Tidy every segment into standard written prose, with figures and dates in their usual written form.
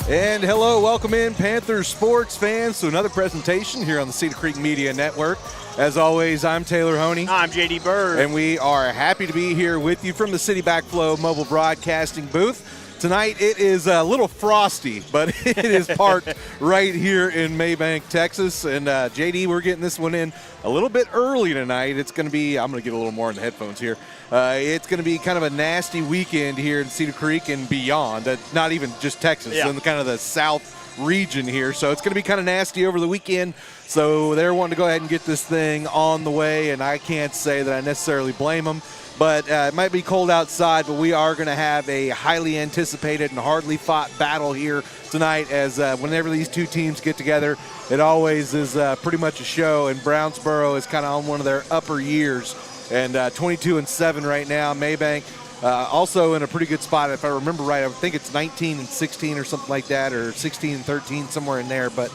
And hello, welcome in Panthers sports fans to another presentation here on the Cedar Creek Media Network. As always, I'm Taylor Honey. I'm J.D. Bird. And we are happy to be here with you from the City Backflow Mobile Broadcasting booth. Tonight it is a little frosty, but it is parked right here in Mabank, Texas. And J.D., we're getting this one in a little bit early tonight. It's going to be, I'm going to get a little more in the headphones here. It's going to be kind of a nasty weekend here in Cedar Creek and beyond. Not even just Texas, and kind of the south region here. So it's going to be kind of nasty over the weekend. So they're wanting to go ahead and get this thing on the way, and I can't say that I necessarily blame them. But it might be cold outside, but we are going to have a highly anticipated and hardly fought battle here tonight, as whenever these two teams get together, it always is pretty much a show, and Brownsboro is kind of on one of their upper years, and 22-7 right now. Mabank also in a pretty good spot. If I remember right, I think it's 19-16 or something like that, or 16-13, somewhere in there. But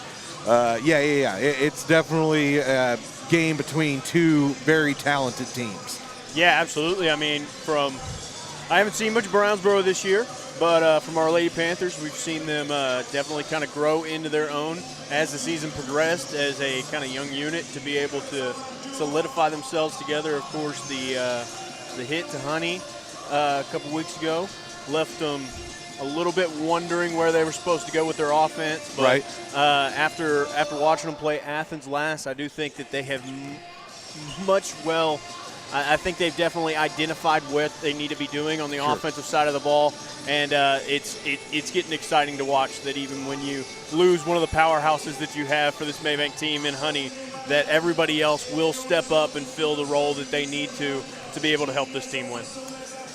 it's definitely a game between two very talented teams. Yeah, absolutely. I mean, I haven't seen much Brownsboro this year, but from our Lady Panthers, we've seen them definitely kind of grow into their own as the season progressed as a kind of young unit to be able to solidify themselves together. Of course, the hit to Honey a couple weeks ago left them a little bit wondering where they were supposed to go with their offense. But right. After watching them play Athens last, I do think that they have I think they've definitely identified what they need to be doing on the offensive side of the ball, and it's getting exciting to watch that even when you lose one of the powerhouses that you have for this Mabank team in Honey, that everybody else will step up and fill the role that they need to be able to help this team win.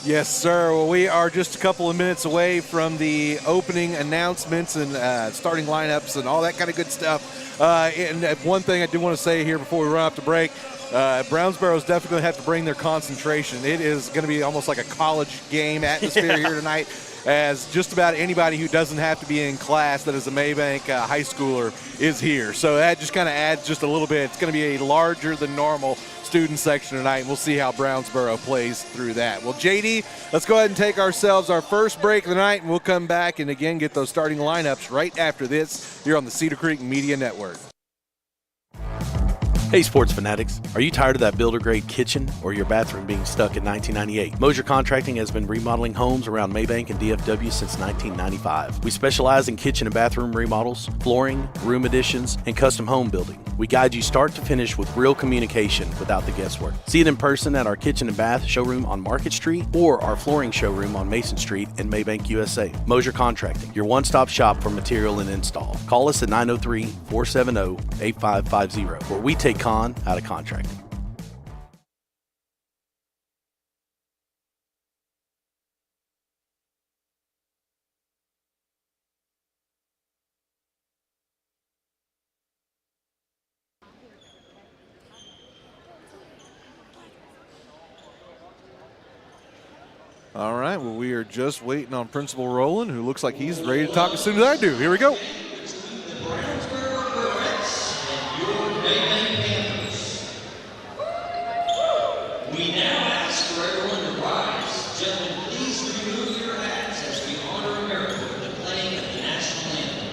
Yes, sir. Well, we are just a couple of minutes away from the opening announcements and starting lineups and all that kind of good stuff. And one thing I do want to say here before we run off the break, Brownsboro is definitely going to have to bring their concentration. It is going to be almost like a college game atmosphere here tonight, as just about anybody who doesn't have to be in class that is a Mabank high schooler is here. So that just kind of adds just a little bit. It's going to be a larger than normal student section tonight, and we'll see how Brownsboro plays through that. Well, JD, let's go ahead and take ourselves our first break of the night, and we'll come back and again get those starting lineups right after this here on the Cedar Creek Media Network. Hey sports fanatics, are you tired of that builder-grade kitchen or your bathroom being stuck in 1998? Mosier Contracting has been remodeling homes around Mabank and DFW since 1995. We specialize in kitchen and bathroom remodels, flooring, room additions, and custom home building. We guide you start to finish with real communication without the guesswork. See it in person at our kitchen and bath showroom on Market Street or our flooring showroom on Mason Street in Mabank, USA. Mosier Contracting, your one-stop shop for material and install. Call us at 903-470-8550, where we take out of contracting. All right, well, we are just waiting on Principal Rowland, who looks like he's ready to talk as soon as I do. Here we go. We now ask for everyone to rise. Gentlemen, please remove your hats as we honor America with the playing of the national anthem.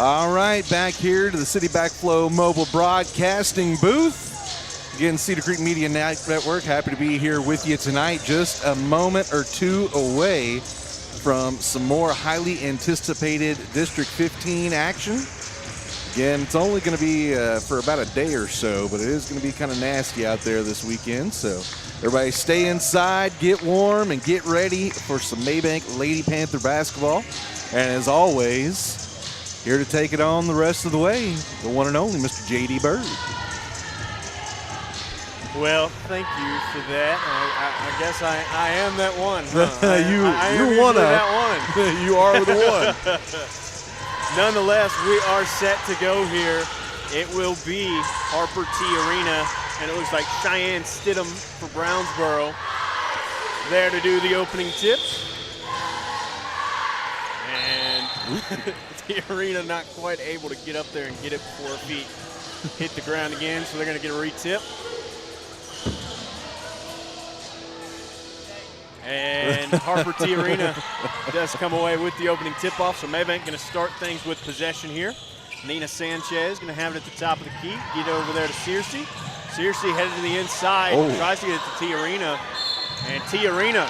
All right, back here to the City Backflow mobile broadcasting booth. Again, Cedar Creek Media Network, happy to be here with you tonight. Just a moment or two away from some more highly anticipated District 15 action. Again, it's only going to be for about a day or so, but it is going to be kind of nasty out there this weekend. So everybody stay inside, get warm, and get ready for some Mabank Lady Panther basketball. And as always, here to take it on the rest of the way, the one and only Mr. J.D. Bird. Well, thank you for that. I guess I am that one. Huh? You're one of that one. You are the one. Nonetheless, we are set to go here. It will be Harper T Arena, and it looks like Cheyenne Stidham for Brownsboro there to do the opening tips. And the arena not quite able to get up there and get it before her feet hit the ground again, so they're going to get a retip. And Harper T Arena does come away with the opening tip-off, so Mabank going to start things with possession here. Nina Sanchez going to have it at the top of the key, get over there to Searcy. Searcy headed to the inside, tries to get it to T Arena, and T Arena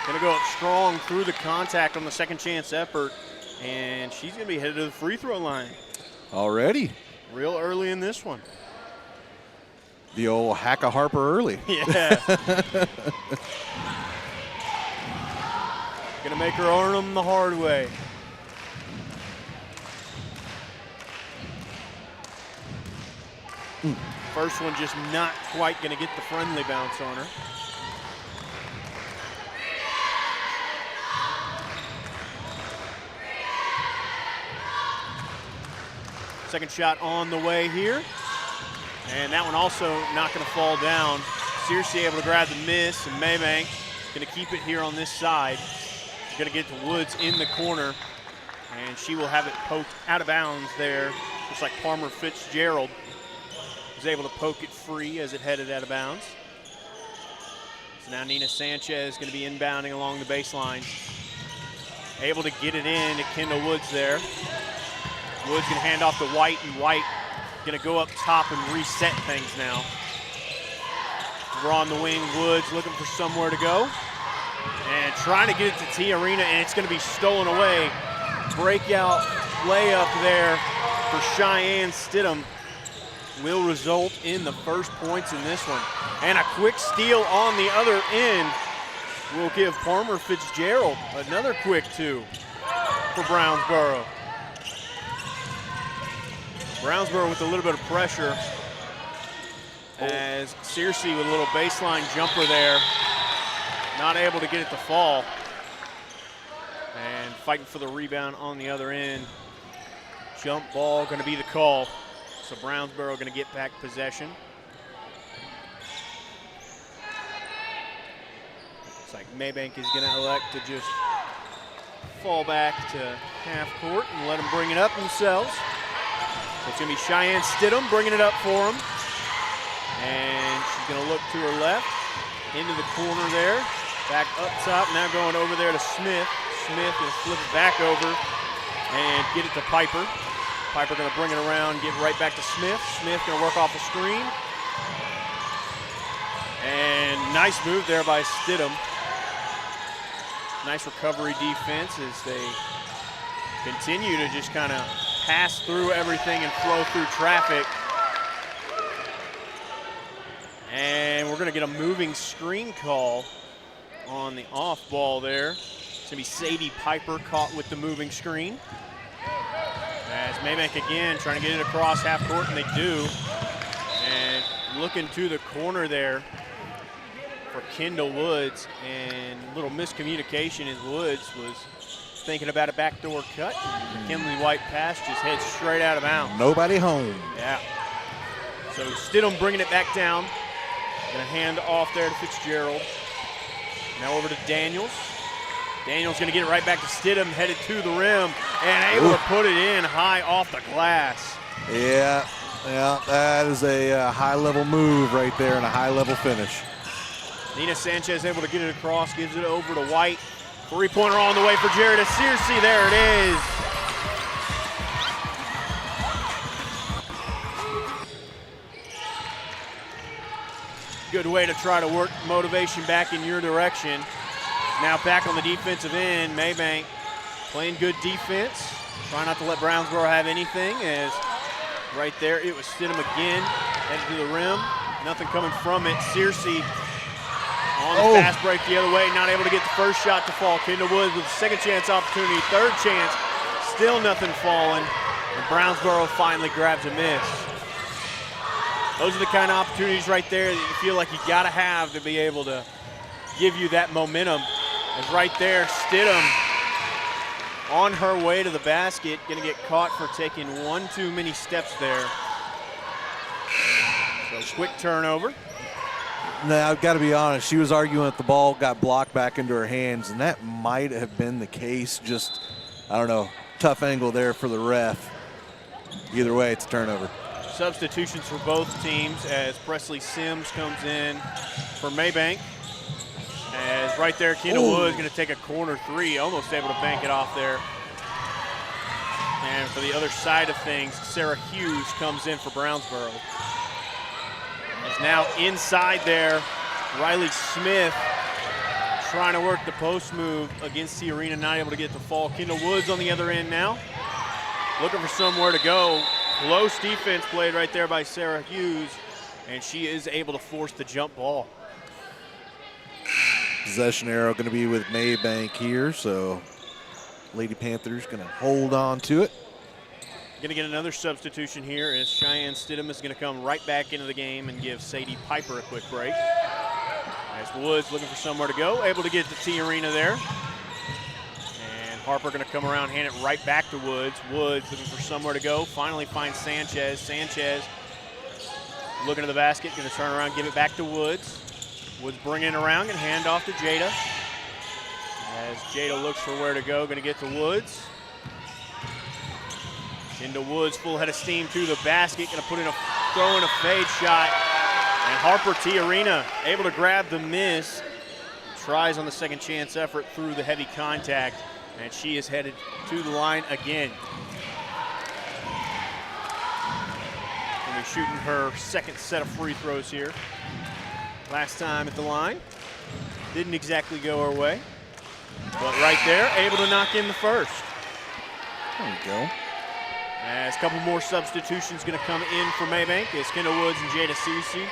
going to go up strong through the contact on the second chance effort, and she's going to be headed to the free throw line. Already. Real early in this one. The old hack a Harper early. Yeah. Gonna make her earn them the hard way. First one just not quite gonna get the friendly bounce on her. Second shot on the way here. And that one also not gonna fall down. Searcy able to grab the miss, and Mabank gonna keep it here on this side. She's gonna get to Woods in the corner, and she will have it poked out of bounds there. Looks like Palmer Fitzgerald was able to poke it free as it headed out of bounds. So now Nina Sanchez gonna be inbounding along the baseline. Able to get it in to Kendall Woods there. Woods gonna hand off to White, and White gonna go up top and reset things now. We're on the wing, Woods looking for somewhere to go. And trying to get it to T Arena, and it's gonna be stolen away. Breakout layup there for Cheyenne Stidham. will result in the first points in this one. And a quick steal on the other end will give Palmer Fitzgerald another quick 2 for Brownsboro. Brownsboro with a little bit of pressure as Searcy with a little baseline jumper there. Not able to get it to fall. And fighting for the rebound on the other end. Jump ball going to be the call. So Brownsboro going to get back possession. Looks like Mabank is going to elect to just fall back to half court and let them bring it up themselves. So it's going to be Cheyenne Stidham bringing it up for them. And she's going to look to her left, into the corner there. Back up top, now going over there to Smith. Smith will flip it back over and get it to Piper. Piper going to bring it around, get right back to Smith. Smith going to work off the screen. And nice move there by Stidham. Nice recovery defense as they continue to just kind of pass through everything and flow through traffic. And we're going to get a moving screen call on the off ball there. It's going to be Sadie Piper caught with the moving screen. As Mabank again trying to get it across half court, and they do. And looking to the corner there for Kendall Woods, and a little miscommunication as Woods was thinking about a backdoor cut. Kinley White pass just heads straight out of bounds. Nobody home. Yeah. So Stidham bringing it back down. Gonna hand off there to Fitzgerald. Now over to Daniels. Daniels gonna get it right back to Stidham, headed to the rim, and able to put it in high off the glass. Yeah, that is a high-level move right there and a high-level finish. Nina Sanchez able to get it across, gives it over to White. Three-pointer on the way for Jared Searcy. There it is. Good way to try to work motivation back in your direction. Now back on the defensive end, Mabank playing good defense. Trying not to let Brownsboro have anything, as right there it was Stidham again, headed to the rim. Nothing coming from it. Searcy on the fast break the other way, not able to get the first shot to fall. Kendall Woods with a second chance opportunity, third chance, still nothing falling. And Brownsboro finally grabs a miss. Those are the kind of opportunities right there that you feel like you gotta have to be able to give you that momentum. As right there, Stidham on her way to the basket, gonna get caught for taking one too many steps there. So quick turnover. Now, I've got to be honest, she was arguing that the ball got blocked back into her hands, and that might have been the case. Just, I don't know, tough angle there for the ref. Either way, it's a turnover. Substitutions for both teams as Presley Sims comes in for Mabank. As right there, Kendall Woods going to take a corner three, almost able to bank it off there. And for the other side of things, Sarah Hughes comes in for Brownsboro. Is now inside there, Riley Smith trying to work the post move against Tiarina, not able to get the fall. Kendall Woods on the other end now, looking for somewhere to go. Close defense played right there by Sarah Hughes, and she is able to force the jump ball. Possession arrow going to be with Mabank here, so Lady Panthers going to hold on to it. Going to get another substitution here as Cheyenne Stidham is going to come right back into the game and give Sadie Piper a quick break. As Woods looking for somewhere to go, able to get to Tiarina there. And Harper going to come around, hand it right back to Woods. Woods looking for somewhere to go, finally finds Sanchez. Sanchez looking to the basket, going to turn around, give it back to Woods. Woods bringing it around and hand off to Jada. As Jada looks for where to go, going to get to Woods. Into Woods, full head of steam to the basket, going to put in throw in a fade shot. And Harper Tiarina able to grab the miss. Tries on the second chance effort through the heavy contact, and she is headed to the line again. Going to be shooting her second set of free throws here. Last time at the line, didn't exactly go her way, but right there, able to knock in the first. There you go. As a couple more substitutions going to come in for Mabank as Kendall Woods and Jada Searcy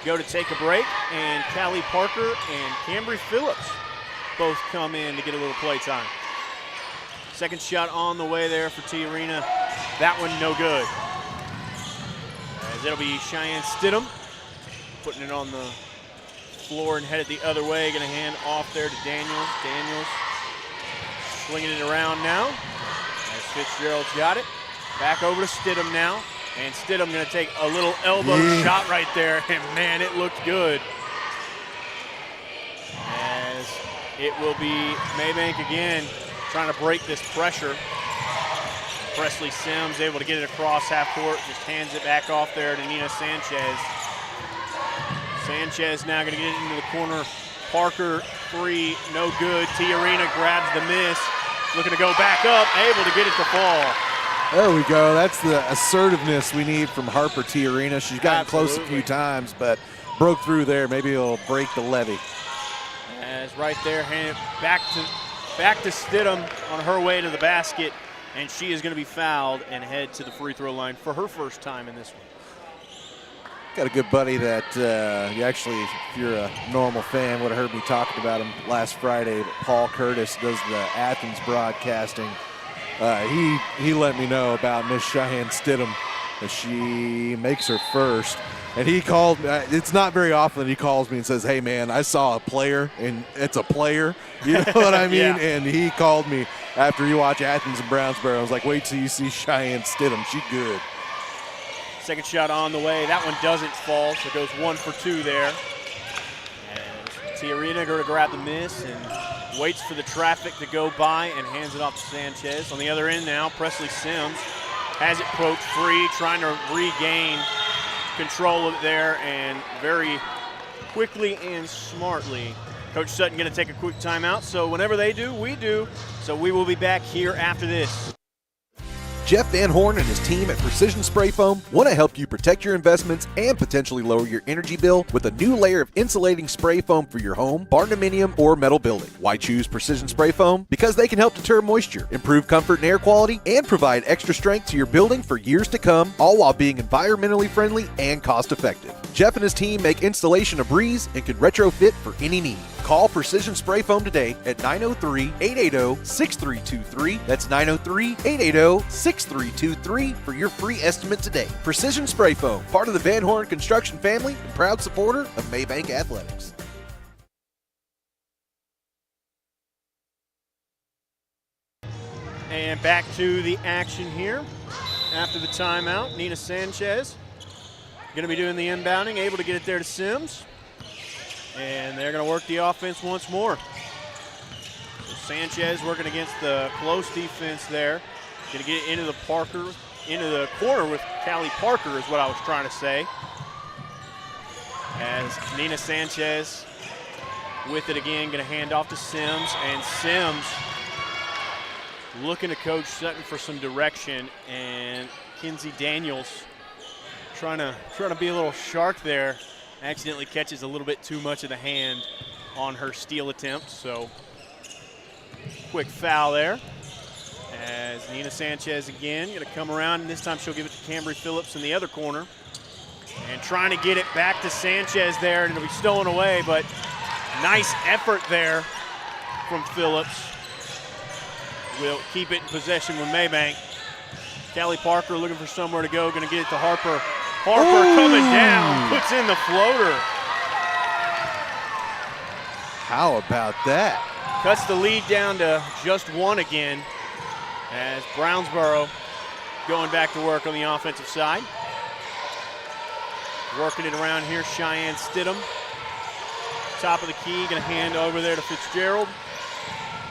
go to take a break, and Callie Parker and Cambry Phillips both come in to get a little play time. Second shot on the way there for T Arena. That one no good. As it'll be Cheyenne Stidham putting it on the floor and headed the other way. Going to hand off there to Daniels. Daniels swinging it around now as Fitzgerald's got it. Back over to Stidham now. And Stidham going to take a little elbow shot right there. And man, it looked good. As it will be Mabank again trying to break this pressure. Presley Sims able to get it across half court. Just hands it back off there to Nina Sanchez. Sanchez now going to get it into the corner. Parker, three, no good. T Arena grabs the miss. Looking to go back up, able to get it to fall. There we go. That's the assertiveness we need from Harper T Arena. She's gotten close a few times, but broke through there. Maybe it'll break the levee. As right there, hand it back to Stidham on her way to the basket, and she is going to be fouled and head to the free throw line for her first time in this one. Got a good buddy that you actually, if you're a normal fan, would have heard me talking about him last Friday. Paul Curtis does the Athens broadcasting. He let me know about Miss Cheyenne Stidham, that she makes her first. And he called, it's not very often he calls me and says, hey man, I saw a player, and it's a player, you know what I mean? Yeah. And he called me after you watch Athens and Brownsboro. I was like, wait till you see Cheyenne Stidham, she good. Second shot on the way, that one doesn't fall, so it goes 1 for 2 there. And T Arena going to grab the miss and waits for the traffic to go by and hands it off to Sanchez. On the other end now, Presley Sims has it poked free, trying to regain control of it there, and very quickly and smartly. Coach Sutton going to take a quick timeout, so whenever they do, we do. So we will be back here after this. Jeff Van Horn and his team at Precision Spray Foam want to help you protect your investments and potentially lower your energy bill with a new layer of insulating spray foam for your home, barndominium, or metal building. Why choose Precision Spray Foam? Because they can help deter moisture, improve comfort and air quality, and provide extra strength to your building for years to come, all while being environmentally friendly and cost effective. Jeff and his team make installation a breeze and can retrofit for any need. Call Precision Spray Foam today at 903-880-6323. That's 903-880-6323 for your free estimate today. Precision Spray Foam, part of the Van Horn Construction family and proud supporter of Mabank Athletics. And back to the action here after the timeout. Nina Sanchez going to be doing the inbounding, able to get it there to Sims. And they're going to work the offense once more. So Sanchez working against the close defense there. Going to get it into the corner with Callie Parker is what I was trying to say. As Nina Sanchez with it again, going to hand off to Sims. And Sims looking to Coach Sutton for some direction. And Kinsey Daniels trying to be a little shark there. Accidentally catches a little bit too much of the hand on her steal attempt, so quick foul there. As Nina Sanchez again going to come around, and this time she'll give it to Cambry Phillips in the other corner. And trying to get it back to Sanchez there, and it'll be stolen away, but nice effort there from Phillips. Will keep it in possession with Mabank. Callie Parker looking for somewhere to go, going to get it to Harper. Harper coming down, puts in the floater. How about that? Cuts the lead down to just 1 again as Brownsboro going back to work on the offensive side. Working it around here, Cheyenne Stidham. Top of the key, going to hand over there to Fitzgerald.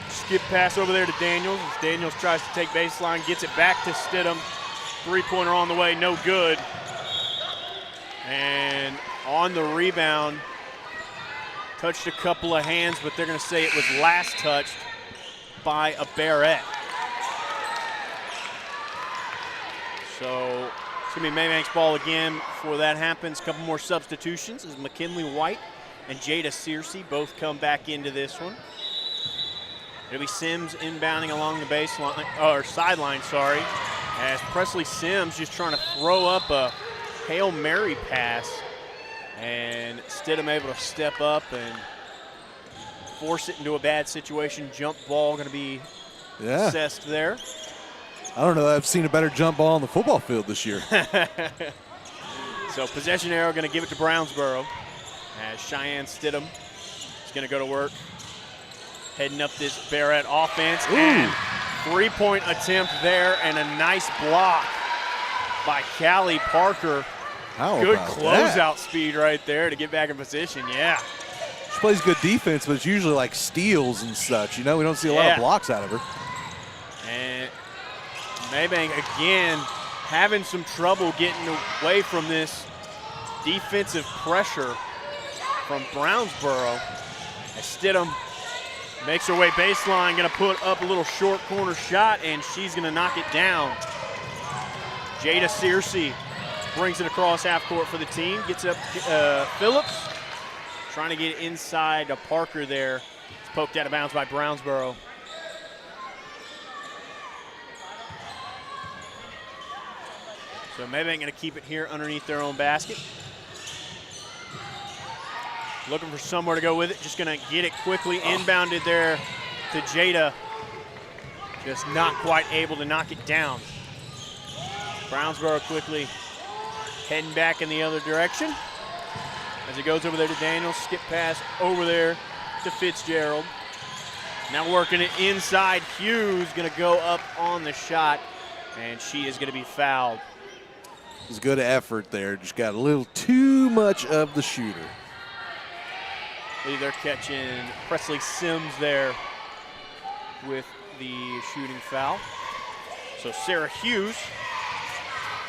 Skip pass over there to Daniels as Daniels tries to take baseline, gets it back to Stidham. Three-pointer on the way, no good. And on the rebound, touched a couple of hands, but they're going to say it was last touched by a Barrett. So it's going to be Mabank's ball again before that happens. A couple more substitutions as McKinley White and Jada Searcy both come back into this one. It'll be Sims inbounding along the baseline, or sideline, sorry. as Presley Sims just trying to throw up a Hail Mary pass, and Stidham able to step up and force it into a bad situation. Jump ball going to be assessed there. I don't know. I've seen a better jump ball on the football field this year. So possession arrow going to give it to Brownsboro as Cheyenne Stidham is going to go to work, heading up this Barrett offense. Ooh. And three-point attempt there, and a nice block by Callie Parker. How Good about closeout that? speed right there to get back in position. Yeah. She plays good defense, but it's usually like steals and such. You know, we don't see a lot of blocks out of her. And Mabank again having some trouble getting away from this defensive pressure from Brownsboro. As Stidham makes her way baseline, going to put up a little short corner shot, and she's going to knock it down. Jada Searcy brings it across half court for the team, gets up Phillips, trying to get inside to Parker there. It's poked out of bounds by Brownsboro. So Mabank going to keep it here underneath their own basket. Looking for somewhere to go with it. Just going to get it quickly. Inbounded there to Jada. Just not quite able to knock it down. Brownsboro quickly heading back in the other direction. As it goes over there to Daniels. Skip pass over there to Fitzgerald. Now working it inside. Hughes going to go up on the shot, and she is going to be fouled. It was good effort there. Just got a little too much of the shooter. They're catching Presley Sims there with the shooting foul. So Sarah Hughes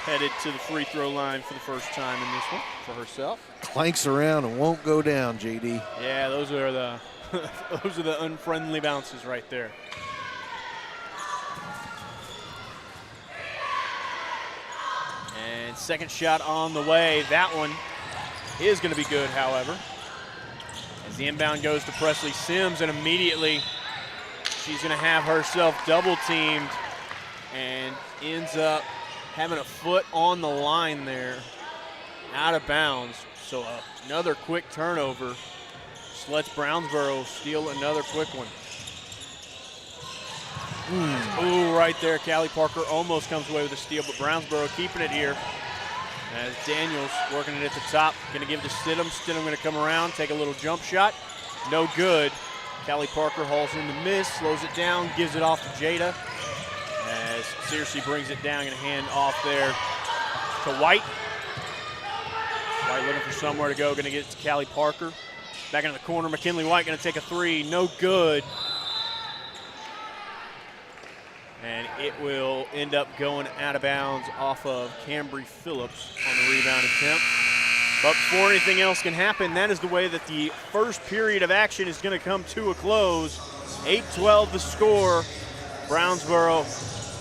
headed to the free throw line for the first time in this one for herself. Clanks around and won't go down, JD. Yeah, those are the those are the unfriendly bounces right there. And second shot on the way. That one is going to be good, however. As the inbound goes to Presley Sims, and immediately she's going to have herself double teamed and ends up having a foot on the line there, out of bounds. So another quick turnover. Just lets Brownsboro steal another quick one. Ooh, right there. Callie Parker almost comes away with a steal, but Brownsboro keeping it here. As Daniels working it at the top, going to give it to Stidham. Stidham going to come around, take a little jump shot. No good. Callie Parker hauls in the miss, slows it down, gives it off to Jada. As Searcy brings it down, going to hand off there to White. White looking for somewhere to go, going to get it to Callie Parker. Back into the corner, McKinley White going to take a three, no good. And it will end up going out of bounds off of Cambry Phillips on the rebound attempt. But before anything else can happen, that is the way that the first period of action is going to come to a close. 8-12 the score. Brownsboro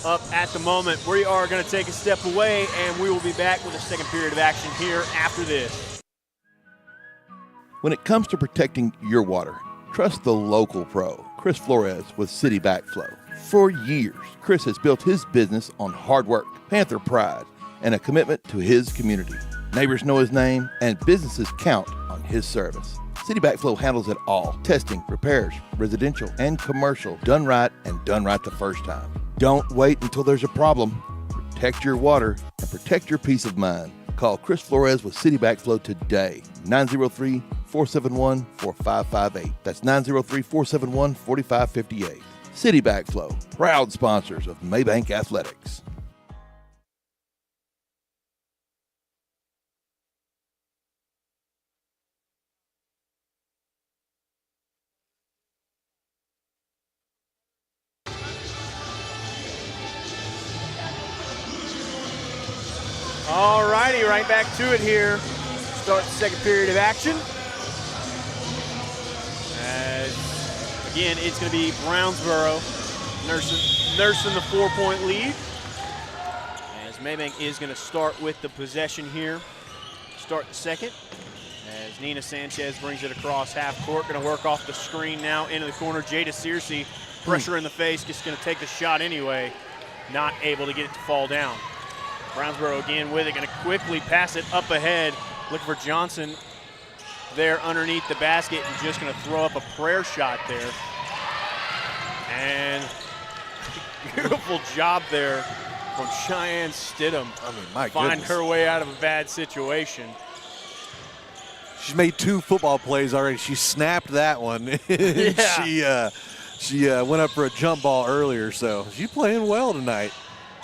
up at the moment. We are going to take a step away, and we will be back with a second period of action here after this. When it comes to protecting your water, trust the local pro, Chris Flores with City Backflow. For years, Chris has built his business on hard work, Panther pride, and a commitment to his community. Neighbors know his name, and businesses count on his service. City Backflow handles it all. Testing, repairs, residential and commercial, done right and done right the first time. Don't wait until there's a problem. Protect your water and protect your peace of mind. Call Chris Flores with City Backflow today, 903-471-4558. That's 903-471-4558. City Backflow, proud sponsors of Mabank Athletics. All righty, right back to it here. Start the second period of action. As, again, it's going to be Brownsboro nursing the 4-point lead. As Mabank is going to start with the possession here. Start the second. As Nina Sanchez brings it across half court. Going to work off the screen now into the corner. Jada Searcy, pressure in the face, just going to take the shot anyway. not able to get it to fall down. Brownsboro again with it, going to quickly pass it up ahead. Looking for Johnson there underneath the basket and just going to throw up a prayer shot there. And beautiful job there from Cheyenne Stidham. I mean, my Find goodness. her way out of a bad situation. She's made 2 football plays already. She snapped that one. Yeah. She went up for a jump ball earlier, so she's playing well tonight.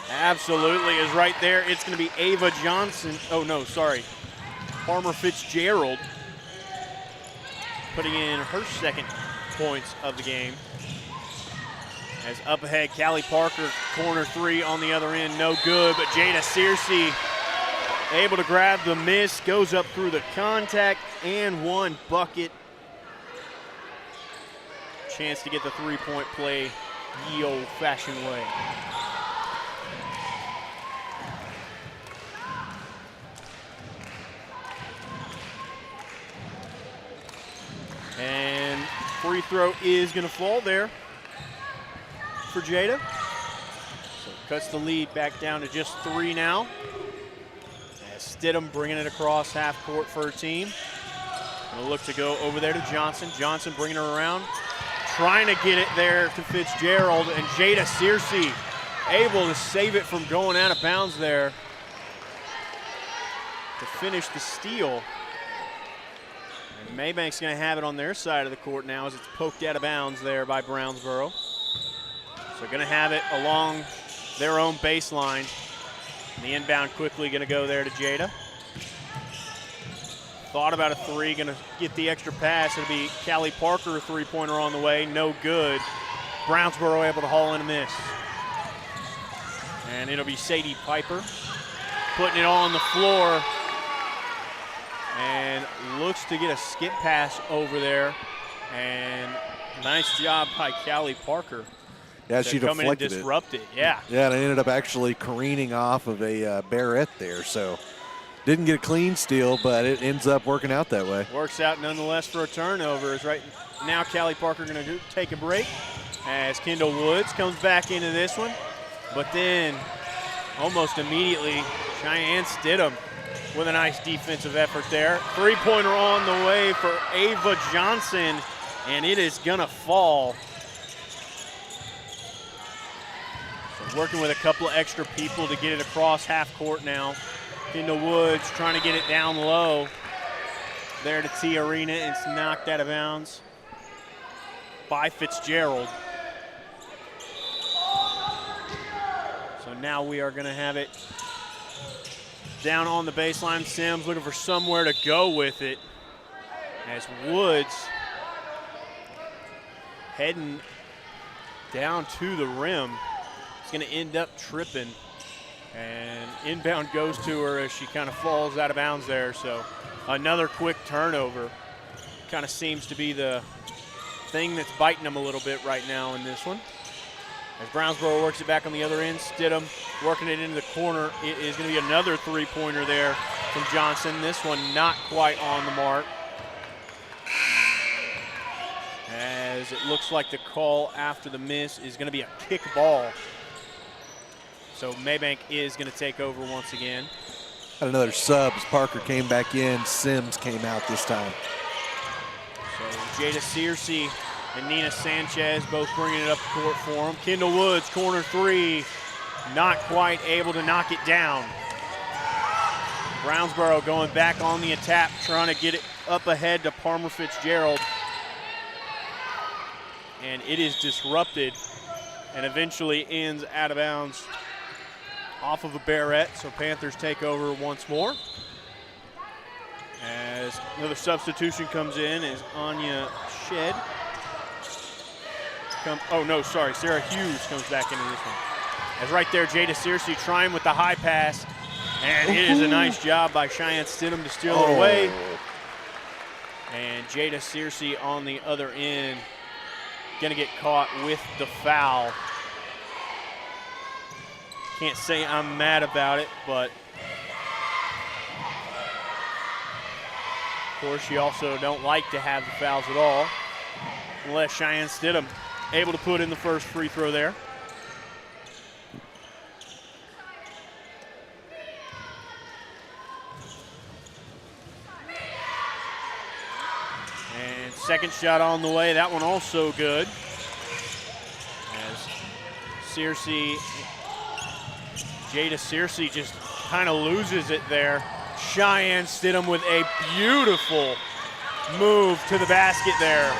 Absolutely is right there. It's going to be Ava Johnson. Oh, no, sorry. Palmer Fitzgerald putting in her second points of the game. As up ahead, Callie Parker, corner 3 on the other end, no good, but Jada Searcy able to grab the miss, goes up through the contact, and 1 bucket. Chance to get the 3-point play the old-fashioned way. And free throw is going to fall there for Jada. So cuts the lead back down to just 3 now. As Stidham bringing it across half court for her team. Gonna look to go over there to Johnson. Johnson bringing her around. Trying to get it there to Fitzgerald, and Jada Searcy able to save it from going out of bounds there to finish the steal. And Mabank's going to have it on their side of the court now as it's poked out of bounds there by Brownsboro. So going to have it along their own baseline. And the inbound quickly going to go there to Jada. Thought about a 3, going to get the extra pass. It'll be Callie Parker, a 3-pointer on the way, no good. Brownsboro able to haul in a miss. And it'll be Sadie Piper putting it on the floor. And looks to get a skip pass over there. And nice job by Callie Parker. Yeah, she come in and deflected disrupt it. Yeah. Yeah, and it ended up actually careening off of a Barrett there. So didn't get a clean steal, but it ends up working out that way. Works out nonetheless for a turnover. Is right now Callie Parker going to take a break as Kendall Woods comes back into this one. But then almost immediately Cheyenne Stidham with a nice defensive effort there. 3-pointer on the way for Ava Johnson, and it is going to fall. So working with a couple of extra people to get it across half court now. Kendall Woods trying to get it down low there to T Arena. It's knocked out of bounds by Fitzgerald. So now we are going to have it down on the baseline. Sims looking for somewhere to go with it as Woods heading down to the rim. It's going to end up tripping. And inbound goes to her as she kind of falls out of bounds there. So another quick turnover. Kind of seems to be the thing that's biting them a little bit right now in this one. As Brownsboro works it back on the other end, Stidham working it into the corner. It is going to be another 3-pointer there from Johnson. This one not quite on the mark. As it looks like the call after the miss is going to be a kick ball. So Mabank is going to take over once again. Had another sub as Parker came back in. Sims came out this time. So Jada Searcy and Nina Sanchez both bringing it up the court for him. Kendall Woods, corner 3, not quite able to knock it down. Brownsboro going back on the attack, trying to get it up ahead to Palmer Fitzgerald. And it is disrupted and eventually ends out of bounds off of a Barrett. So Panthers take over once more. As another substitution comes in is Anya Shed. Sarah Hughes comes back into this one. As right there, Jada Searcy trying with the high pass. And it is a nice job by Cheyenne Stidham to steal it away. And Jada Searcy on the other end going to get caught with the foul. Can't say I'm mad about it, but of course you also don't like to have the fouls at all. Unless Cheyenne Stidham able to put in the first free throw there. second shot on the way. That one also good. As Jada Searcy just kind of loses it there. Cheyenne Stidham with a beautiful move to the basket there.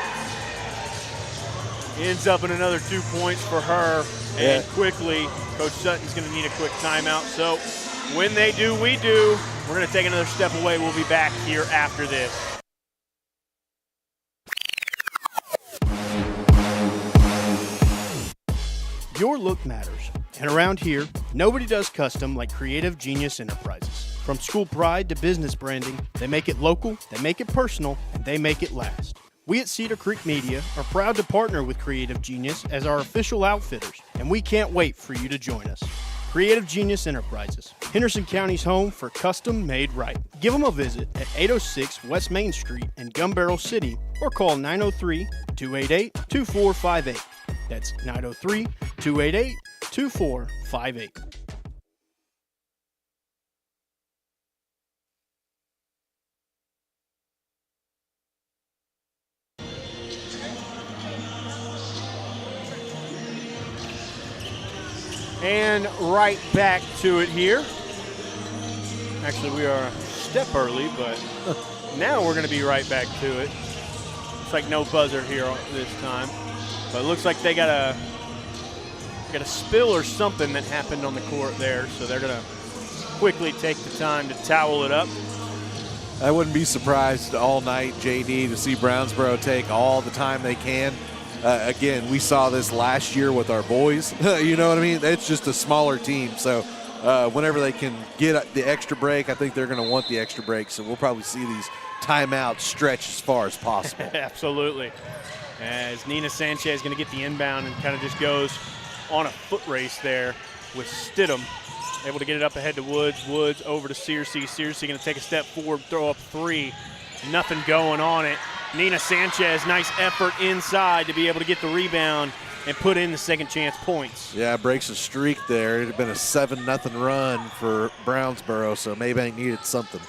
Ends up in another 2 points for her. And quickly, Coach Sutton's going to need a quick timeout. So when they do, we do. We're going to take another step away. We'll be back here after this. Your look matters. And around here, nobody does custom like Creative Genius Enterprises. From school pride to business branding, they make it local, they make it personal, and they make it last. We at Cedar Creek Media are proud to partner with Creative Genius as our official outfitters, and we can't wait for you to join us. Creative Genius Enterprises, Henderson County's home for custom made right. Give them a visit at 806 West Main Street in Gun Barrel City or call 903-288-2458. That's 903-288-2458. And right back to it here. Actually, we are a step early, but now we're going to be right back to it. Looks like no buzzer here this time. But it looks like they got a spill or something that happened on the court there, so they're going to quickly take the time to towel it up. I wouldn't be surprised all night, JD, to see Brownsboro take all the time they can. Again, we saw this last year with our boys. You know what I mean? It's just a smaller team. So whenever they can get the extra break, I think they're going to want the extra break. So we'll probably see these timeouts stretch as far as possible. Absolutely. As Nina Sanchez is going to get the inbound and kind of just goes on a foot race there with Stidham. Able to get it up ahead to Woods. Woods over to Searcy. Searcy going to take a step forward, throw up three. Nothing going on it. Nina Sanchez, nice effort inside to be able to get the rebound and put in the second chance points. Yeah, breaks a streak there. It had been a 7-0 run for Brownsboro, so Mabank needed something.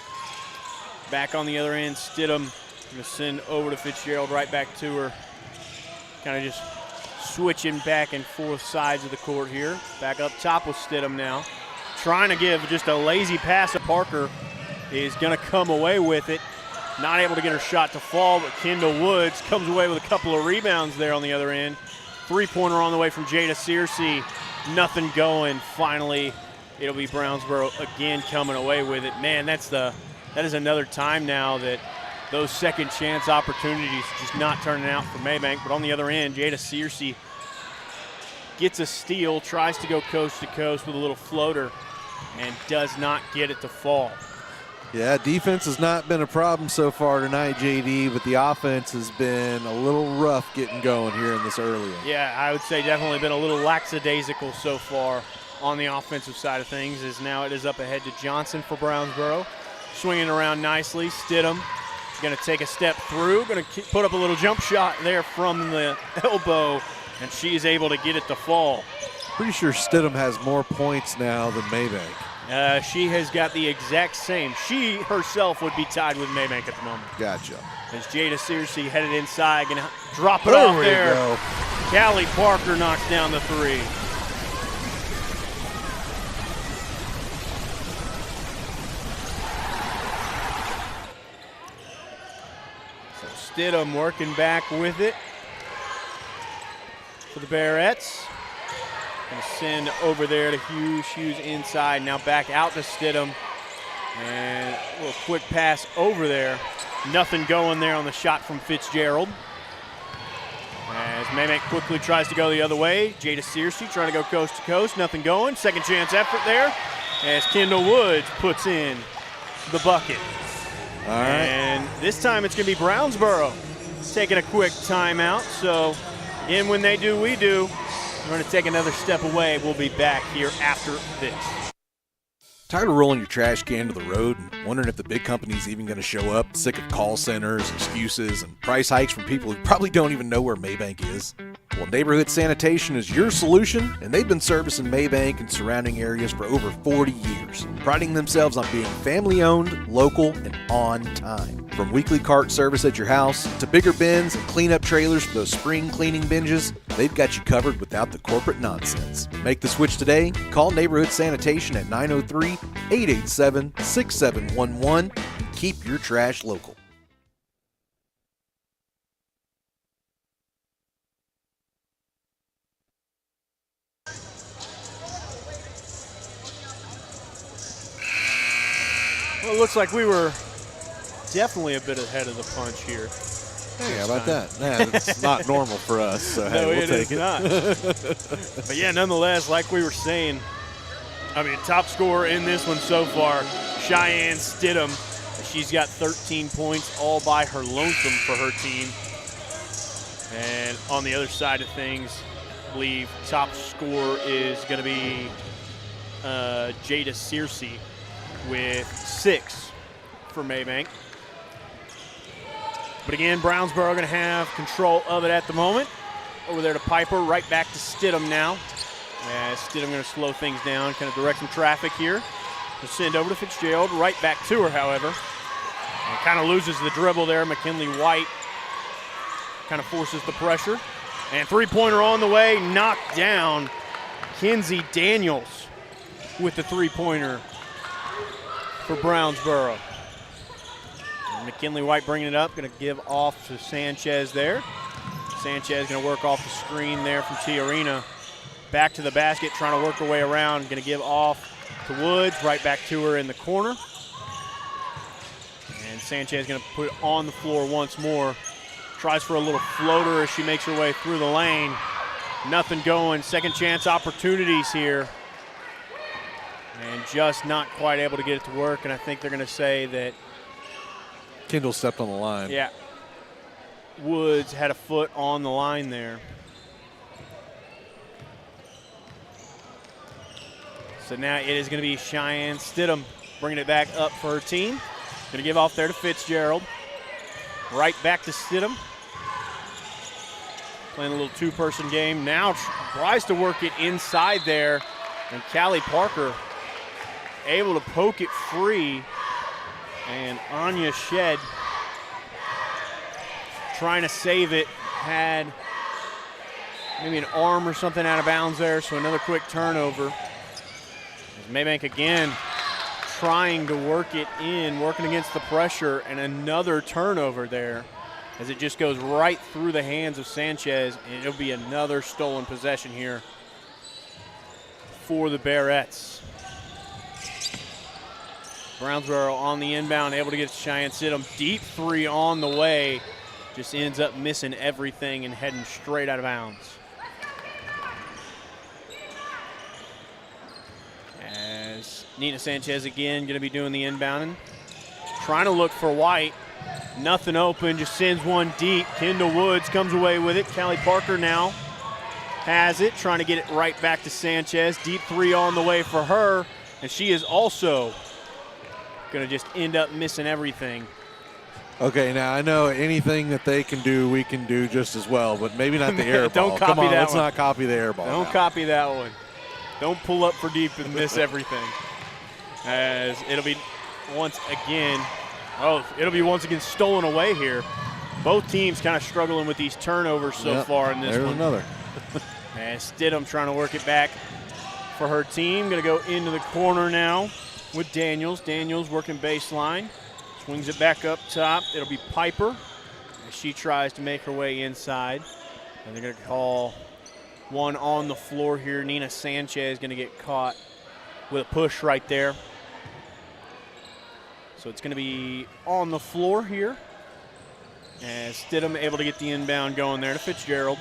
Back on the other end, Stidham going to send over to Fitzgerald, right back to her. Kind of just switching back and forth sides of the court here. Back up top with Stidham now. Trying to give just a lazy pass to Parker. Is going to come away with it. Not able to get her shot to fall, but Kendall Woods comes away with a couple of rebounds there on the other end. Three-pointer on the way from Jada Searcy. Nothing going. Finally, it'll be Brownsboro again coming away with it. Man, that is another time now that those second chance opportunities just not turning out for Mabank. But on the other end, Jada Searcy gets a steal, tries to go coast to coast with a little floater, and does not get it to fall. Yeah, defense has not been a problem so far tonight, JD, but the offense has been a little rough getting going here in this early one. Yeah, I would say definitely been a little lackadaisical so far on the offensive side of things, as now it is up ahead to Johnson for Brownsboro. Swinging around nicely. Stidham going to take a step through, going to put up a little jump shot there from the elbow, and she is able to get it to fall. Pretty sure Stidham has more points now than Mabank. She has got the exact same. She herself would be tied with Mabank at the moment. Gotcha. As Jada Searcy headed inside, going to drop it off there. Go. Callie Parker knocks down the three. So Stidham working back with it for the Bearettes. Going to send over there to Hughes. Hughes inside. Now back out to Stidham. And a little quick pass over there. Nothing going there on the shot from Fitzgerald. As Mabank quickly tries to go the other way. Jada Searcy trying to go coast to coast. Nothing going. Second chance effort there. As Kendall Woods puts in the bucket. All right. And this time it's going to be Brownsboro taking a quick timeout. So, again, when they do, we do. We're going to take another step away. We'll be back here after this. Tired of rolling your trash can to the road and wondering if the big company's even going to show up? Sick of call centers, excuses, and price hikes from people who probably don't even know where Mabank is? Well, Neighborhood Sanitation is your solution, and they've been servicing Mabank and surrounding areas for over 40 years, priding themselves on being family-owned, local, and on time. From weekly cart service at your house to bigger bins and cleanup trailers for those spring cleaning binges, they've got you covered without the corporate nonsense. Make the switch today. Call Neighborhood Sanitation at 903-887-6711 and keep your trash local. Well, it looks like we were definitely a bit ahead of the punch here. Hey, how about that? Nah, that's not normal for us, so hey, we'll take it. Not. But yeah, nonetheless, like we were saying, I mean, top scorer in this one so far, Cheyenne Stidham. She's got 13 points all by her lonesome for her team. And on the other side of things, I believe top scorer is going to be Jada Searcy with 6 for Mabank. But again, Brownsboro going to have control of it at the moment. Over there to Piper, right back to Stidham now. Stidham going to slow things down, kind of direct some traffic here. We'll send over to Fitzgerald, right back to her, however. And kind of loses the dribble there. McKinley White kind of forces the pressure. And three-pointer on the way, knocked down. Kinsey Daniels with the three-pointer for Brownsboro. And McKinley White bringing it up, going to give off to Sanchez there. Sanchez going to work off the screen there from Tiarina. Back to the basket, trying to work her way around. Going to give off to Woods, right back to her in the corner. And Sanchez going to put it on the floor once more. Tries for a little floater as she makes her way through the lane. Nothing going. Second chance opportunities here. And just not quite able to get it to work. And I think they're going to say that Kendall stepped on the line. Yeah. Woods had a foot on the line there. So now it is going to be Cheyenne Stidham bringing it back up for her team. Going to give off there to Fitzgerald. Right back to Stidham. Playing a little two-person game. Now tries to work it inside there. And Callie Parker able to poke it free. And Anya Shed trying to save it. Had maybe an arm or something out of bounds there. So another quick turnover. Mabank again trying to work it in, working against the pressure, and another turnover there as it just goes right through the hands of Sanchez, and it'll be another stolen possession here for the Bearettes. Brownsboro on the inbound, able to get to Cheyenne Stidham. Deep three on the way, just ends up missing everything and heading straight out of bounds. As Nina Sanchez again going to be doing the inbounding. Trying to look for White. Nothing open, just sends one deep. Kendall Woods comes away with it. Callie Parker now has it, trying to get it right back to Sanchez. Deep three on the way for her, and she is also going to just end up missing everything. Okay, now I know anything that they can do, we can do just as well, but maybe not the air ball. Don't copy Come on, that let's one. not copy the air ball. Don't copy that one. Don't pull up for deep and miss everything. As it'll be once again stolen away here. Both teams kind of struggling with these turnovers so far in this one. There's another. And Stidham trying to work it back for her team. Going to go into the corner now with Daniels. Daniels working baseline. Swings it back up top. It'll be Piper as she tries to make her way inside. And they're going to call one on the floor here. Nina Sanchez going to get caught with a push right there. So it's going to be on the floor here. And Stidham able to get the inbound going there to Fitzgerald.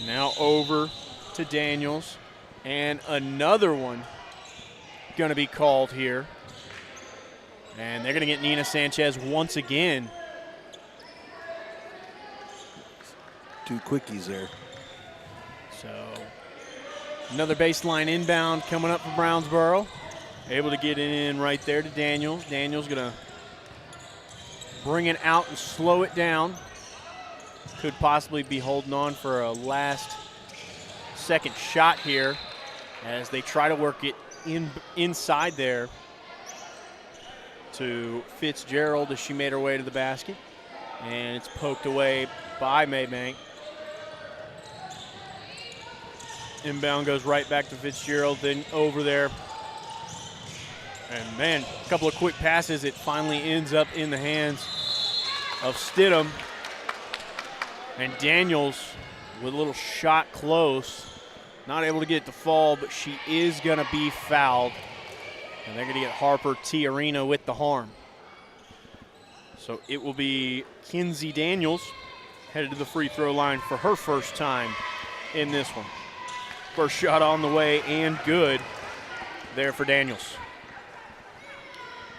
Now over to Daniels. And another one going to be called here. And they're going to get Nina Sanchez once again. 2 quickies there. So another baseline inbound coming up for Brownsboro. Able to get it in right there to Daniels. Daniels going to bring it out and slow it down. could possibly be holding on for a last second shot here as they try to work it inside there to Fitzgerald as she made her way to the basket. And it's poked away by Mabank. Inbound goes right back to Fitzgerald, then over there. And man, a couple of quick passes. It finally ends up in the hands of Stidham. And Daniels with a little shot close. Not able to get it to fall, but she is going to be fouled. And they're going to get Harper Tiarina with the harm. So it will be Kinsey Daniels headed to the free throw line for her first time in this one. First shot on the way and good there for Daniels.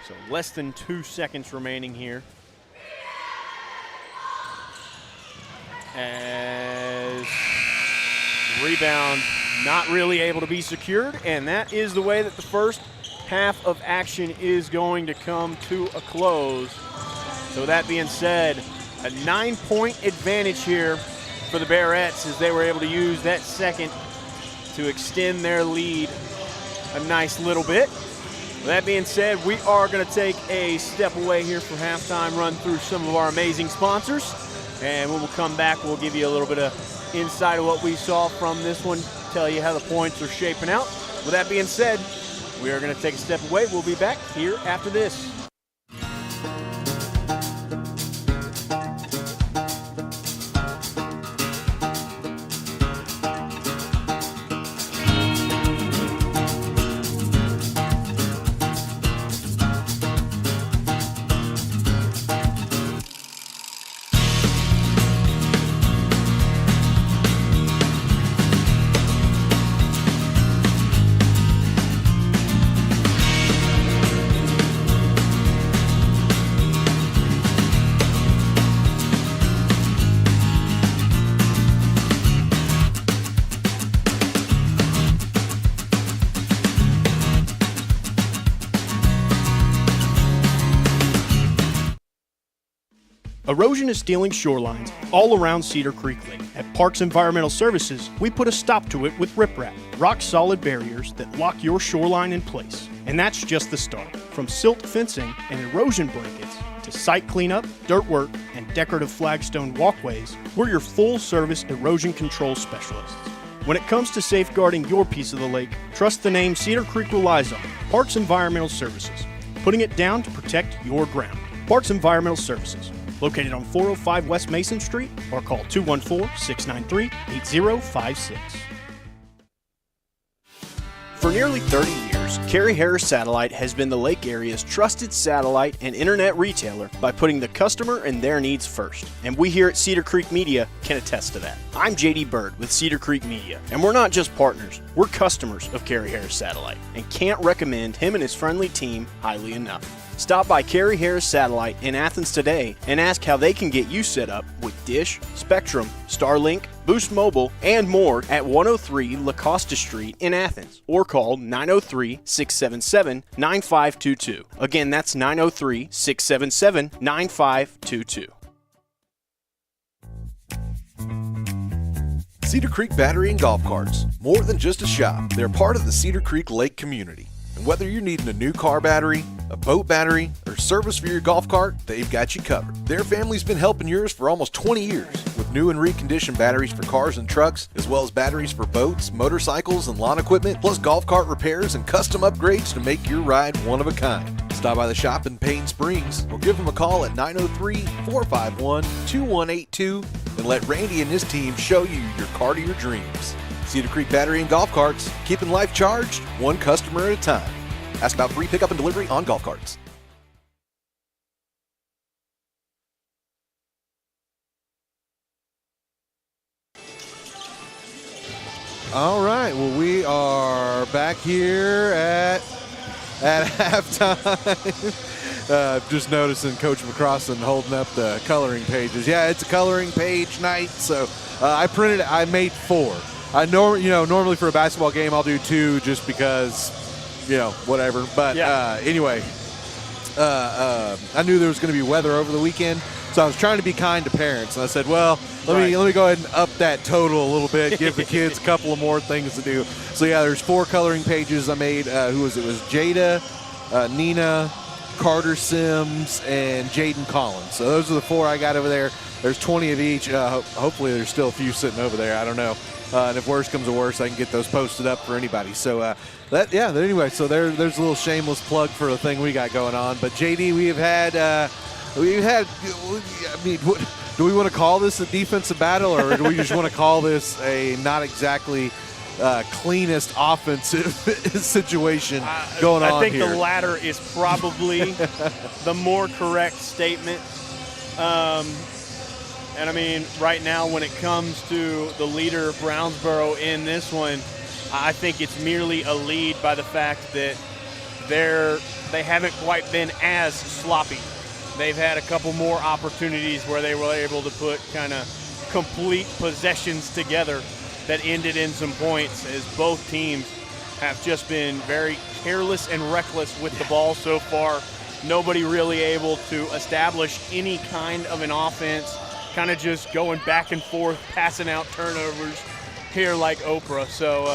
So less than 2 seconds remaining here. As rebound not really able to be secured, and that is the way that the first half of action is going to come to a close. So that being said, a 9-point advantage here for the Bearettes as they were able to use that second to extend their lead a nice little bit. That being said, we are going to take a step away here from halftime, run through some of our amazing sponsors, and when we'll come back, we'll give you a little bit of insight of what we saw from this one, tell you how the points are shaping out. With that being said, we are going to take a step away. We'll be back here after this. Erosion is stealing shorelines all around Cedar Creek Lake. At Parks Environmental Services, we put a stop to it with riprap, rock-solid barriers that lock your shoreline in place. And that's just the start. From silt fencing and erosion blankets to site cleanup, dirt work, and decorative flagstone walkways, we're your full-service erosion control specialists. When it comes to safeguarding your piece of the lake, trust the name Cedar Creek relies on, Parks Environmental Services, putting it down to protect your ground. Parks Environmental Services, located on 405 West Mason Street, or call 214-693-8056. For nearly 30 years, Carrie Harris Satellite has been the Lake area's trusted satellite and internet retailer by putting the customer and their needs first. And we here at Cedar Creek Media can attest to that. I'm JD Bird with Cedar Creek Media, and we're not just partners, we're customers of Carrie Harris Satellite, and can't recommend him and his friendly team highly enough. Stop by Carrie Harris Satellite in Athens today and ask how they can get you set up with Dish, Spectrum, Starlink, Boost Mobile, and more at 103 La Costa Street in Athens, or call 903-677-9522. Again, that's 903-677-9522. Cedar Creek Battery and Golf Carts. More than just a shop, they're part of the Cedar Creek Lake community. And whether you're needing a new car battery, a boat battery, or service for your golf cart, they've got you covered. Their family's been helping yours for almost 20 years with new and reconditioned batteries for cars and trucks, as well as batteries for boats, motorcycles, and lawn equipment, plus golf cart repairs and custom upgrades to make your ride one of a kind. Stop by the shop in Payne Springs or give them a call at 903-451-2182 and let Randy and his team show you your cart of your dreams. Cedar Creek Battery and Golf Carts, keeping life charged, one customer at a time. Ask about free pickup and delivery on golf carts. All right, well, we are back here at halftime. Just noticing Coach McCrossan holding up the coloring pages. Yeah, it's a coloring page night, so I made 4. Normally for a basketball game I'll do 2 just because, whatever. But anyway, I knew there was going to be weather over the weekend, So I was trying to be kind to parents, and I said, well, let me go ahead and up that total a little bit, give the kids a couple of more things to do. So yeah, there's 4 coloring pages I made. Who was it? It was Jada, Nina, Carter Sims, and Jaden Collins. So those are the 4 I got over there. There's 20 of each. Hopefully there's still a few sitting over there. I don't know. And if worse comes to worse, I can get those posted up for anybody. So anyway, so there's a little shameless plug for the thing we got going on. But JD, we've had, I mean, do we want to call this a defensive battle, or do we just want to call this a not exactly cleanest offensive situation going on here? I think the latter is probably the more correct statement. And I mean, right now, when it comes to the leader, Brownsboro, in this one, I think it's merely a lead by the fact that they haven't quite been as sloppy. They've had a couple more opportunities where they were able to put kind of complete possessions together that ended in some points, as both teams have just been very careless and reckless with the ball so far. Nobody really able to establish any kind of an offense, kind of just going back and forth, passing out turnovers here like Oprah. So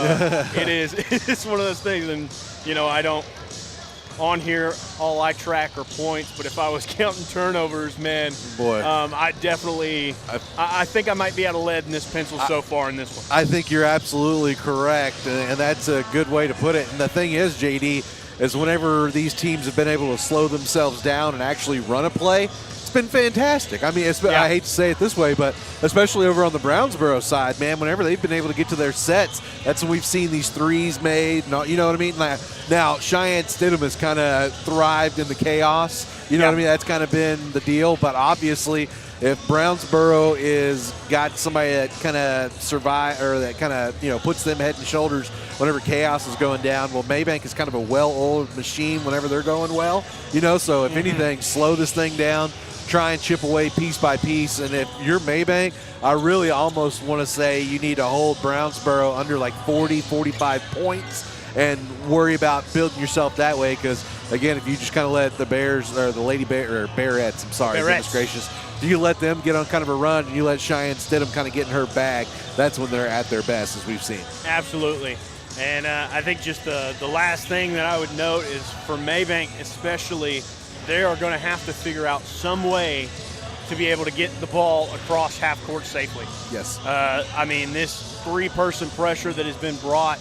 it's one of those things. And, you know, I don't, on here, all I track are points, but if I was counting turnovers, man, boy, I think I might be out of lead in this pencil so far in this one. I think you're absolutely correct, and that's a good way to put it. And the thing is, JD, is whenever these teams have been able to slow themselves down and actually run a play, it's been fantastic. I mean, I hate to say it this way, but especially over on the Brownsboro side, man, whenever they've been able to get to their sets, that's when we've seen these threes made. You know what I mean? Now, Cheyenne Stidham has kind of thrived in the chaos. You know what I mean? That's kind of been the deal. But obviously, if Brownsboro is got somebody that kind of survive, or that kind of, you know, puts them head and shoulders whenever chaos is going down, well, Mabank is kind of a well-oiled machine whenever they're going well. You know, so if anything, slow this thing down, try and chip away piece by piece. And if you're Mabank, I really almost want to say you need to hold Brownsboro under like 40, 45 points and worry about building yourself that way. Because, again, if you just kind of let the Bears, or the Lady Bearettes, I'm sorry, goodness gracious, if you let them get on kind of a run and you let Cheyenne Stidham kind of get in her bag, that's when they're at their best, as we've seen. Absolutely. And I think just the last thing that I would note is, for Mabank especially, they are going to have to figure out some way to be able to get the ball across half court safely. Yes. I mean, this 3-person pressure that has been brought,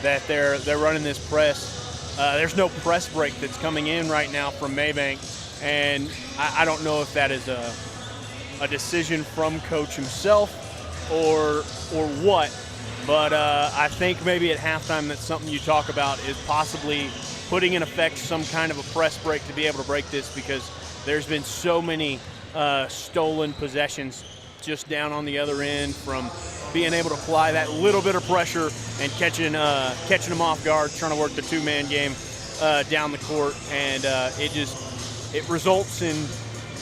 that they're running this press, there's no press break that's coming in right now from Mabank, and I don't know if that is a decision from coach himself or what, but I think maybe at halftime that's something you talk about, is possibly putting in effect some kind of a press break to be able to break this, because there's been so many stolen possessions just down on the other end from being able to apply that little bit of pressure and catching them off guard, trying to work the 2-man game down the court, and it results in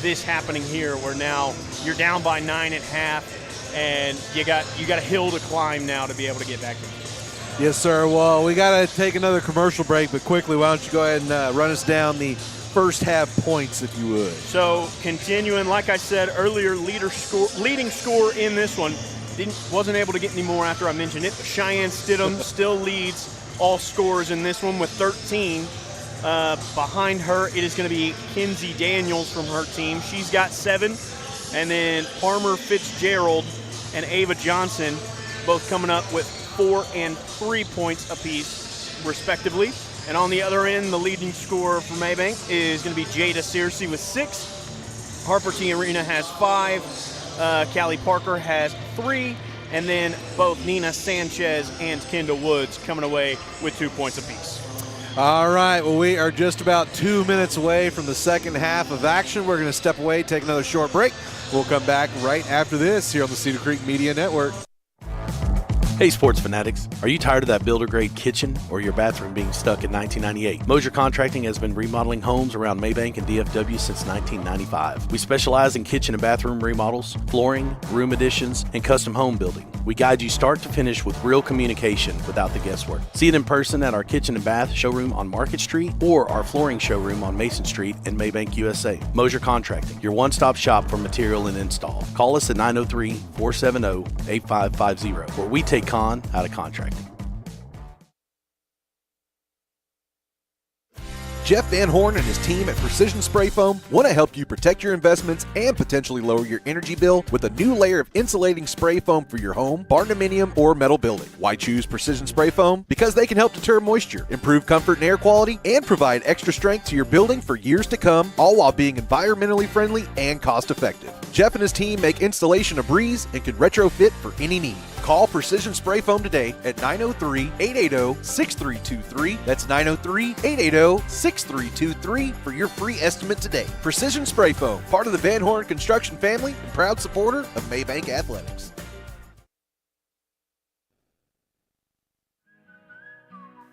this happening here, where now you're down by 9 at half, and you got a hill to climb now to be able to get back in. Yes, sir. Well, we got to take another commercial break, but quickly, why don't you go ahead and run us down the first half points, if you would. So, continuing, like I said earlier, leading scorer in this one, wasn't able to get any more after I mentioned it. Cheyenne Stidham still leads all scorers in this one with 13. Behind her, it is going to be Kinsey Daniels from her team. She's got 7. And then Palmer Fitzgerald and Ava Johnson both coming up with 4 and 3 points apiece, respectively. And on the other end, the leading scorer for Mabank is going to be Jada Searcy with 6. Harper Tiarina has 5. Callie Parker has 3. And then both Nina Sanchez and Kendall Woods coming away with 2 points apiece. All right, well, we are just about 2 minutes away from the second half of action. We're going to step away, take another short break. We'll come back right after this here on the Cedar Creek Media Network. Hey sports fanatics, are you tired of that builder-grade kitchen or your bathroom being stuck in 1998? Mosier Contracting has been remodeling homes around Mabank and DFW since 1995. We specialize in kitchen and bathroom remodels, flooring, room additions, and custom home building. We guide you start to finish with real communication without the guesswork. See it in person at our kitchen and bath showroom on Market Street or our flooring showroom on Mason Street in Mabank, USA. Mosier Contracting, your one-stop shop for material and install. Call us at 903-470-8550, where we take con out of contracting. Jeff Van Horn and his team at Precision Spray Foam want to help you protect your investments and potentially lower your energy bill with a new layer of insulating spray foam for your home, barndominium, or metal building. Why choose Precision Spray Foam? Because they can help deter moisture, improve comfort and air quality, and provide extra strength to your building for years to come, all while being environmentally friendly and cost-effective. Jeff and his team make installation a breeze and can retrofit for any need. Call Precision Spray Foam today at 903-880-6323. That's 903-880-6323 for your free estimate today. Precision Spray Foam, part of the Van Horn Construction family and proud supporter of Mabank Athletics.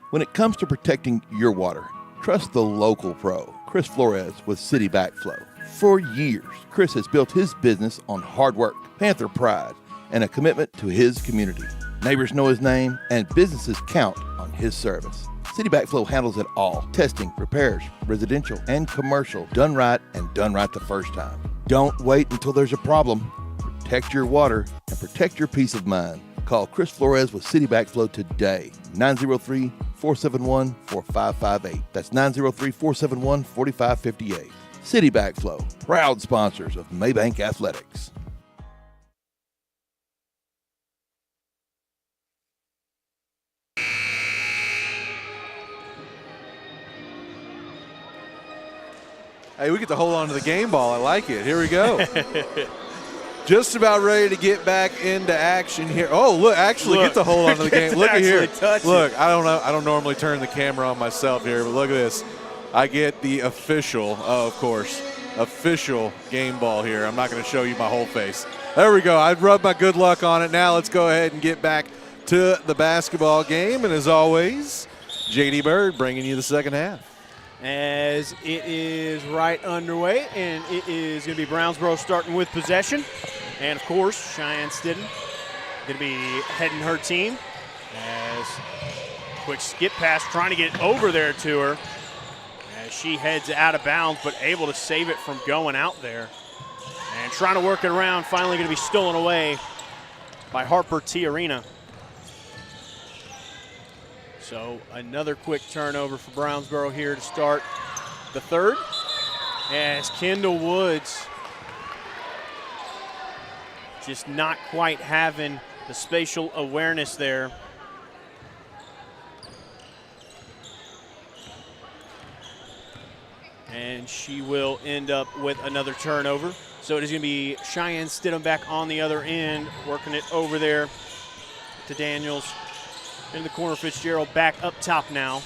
When it comes to protecting your water, trust the local pro, Chris Flores with City Backflow. For years, Chris has built his business on hard work, Panther pride, and a commitment to his community. Neighbors know his name, and businesses count on his service. City Backflow handles it all. Testing, repairs, residential and commercial, done right and done right the first time. Don't wait until there's a problem. Protect your water and protect your peace of mind. Call Chris Flores with City Backflow today, 903-471-4558. That's 903-471-4558. City Backflow, proud sponsors of Mabank Athletics. Hey, we get to hold on to the game ball. I like it. Here we go. Just about ready to get back into action here. Oh, look, actually get to hold on to the game. Look at here. Look, I don't know. I don't normally turn the camera on myself here, but look at this. I get the official, of course, official game ball here. I'm not going to show you my whole face. There we go. I've rubbed my good luck on it. Now let's go ahead and get back to the basketball game. And as always, J.D. Bird bringing you the second half. As it is right underway, and it is going to be Brownsboro starting with possession. And, of course, Cheyenne Stidham going to be heading her team. As quick skip pass trying to get over there to her. As she heads out of bounds, but able to save it from going out there. And trying to work it around, finally going to be stolen away by Harper Tiarina. So another quick turnover for Brownsboro here to start the third. As Kendall Woods just not quite having the spatial awareness there. And she will end up with another turnover. So it is going to be Cheyenne Stidham back on the other end, working it over there to Daniels. In the corner, Fitzgerald back up top now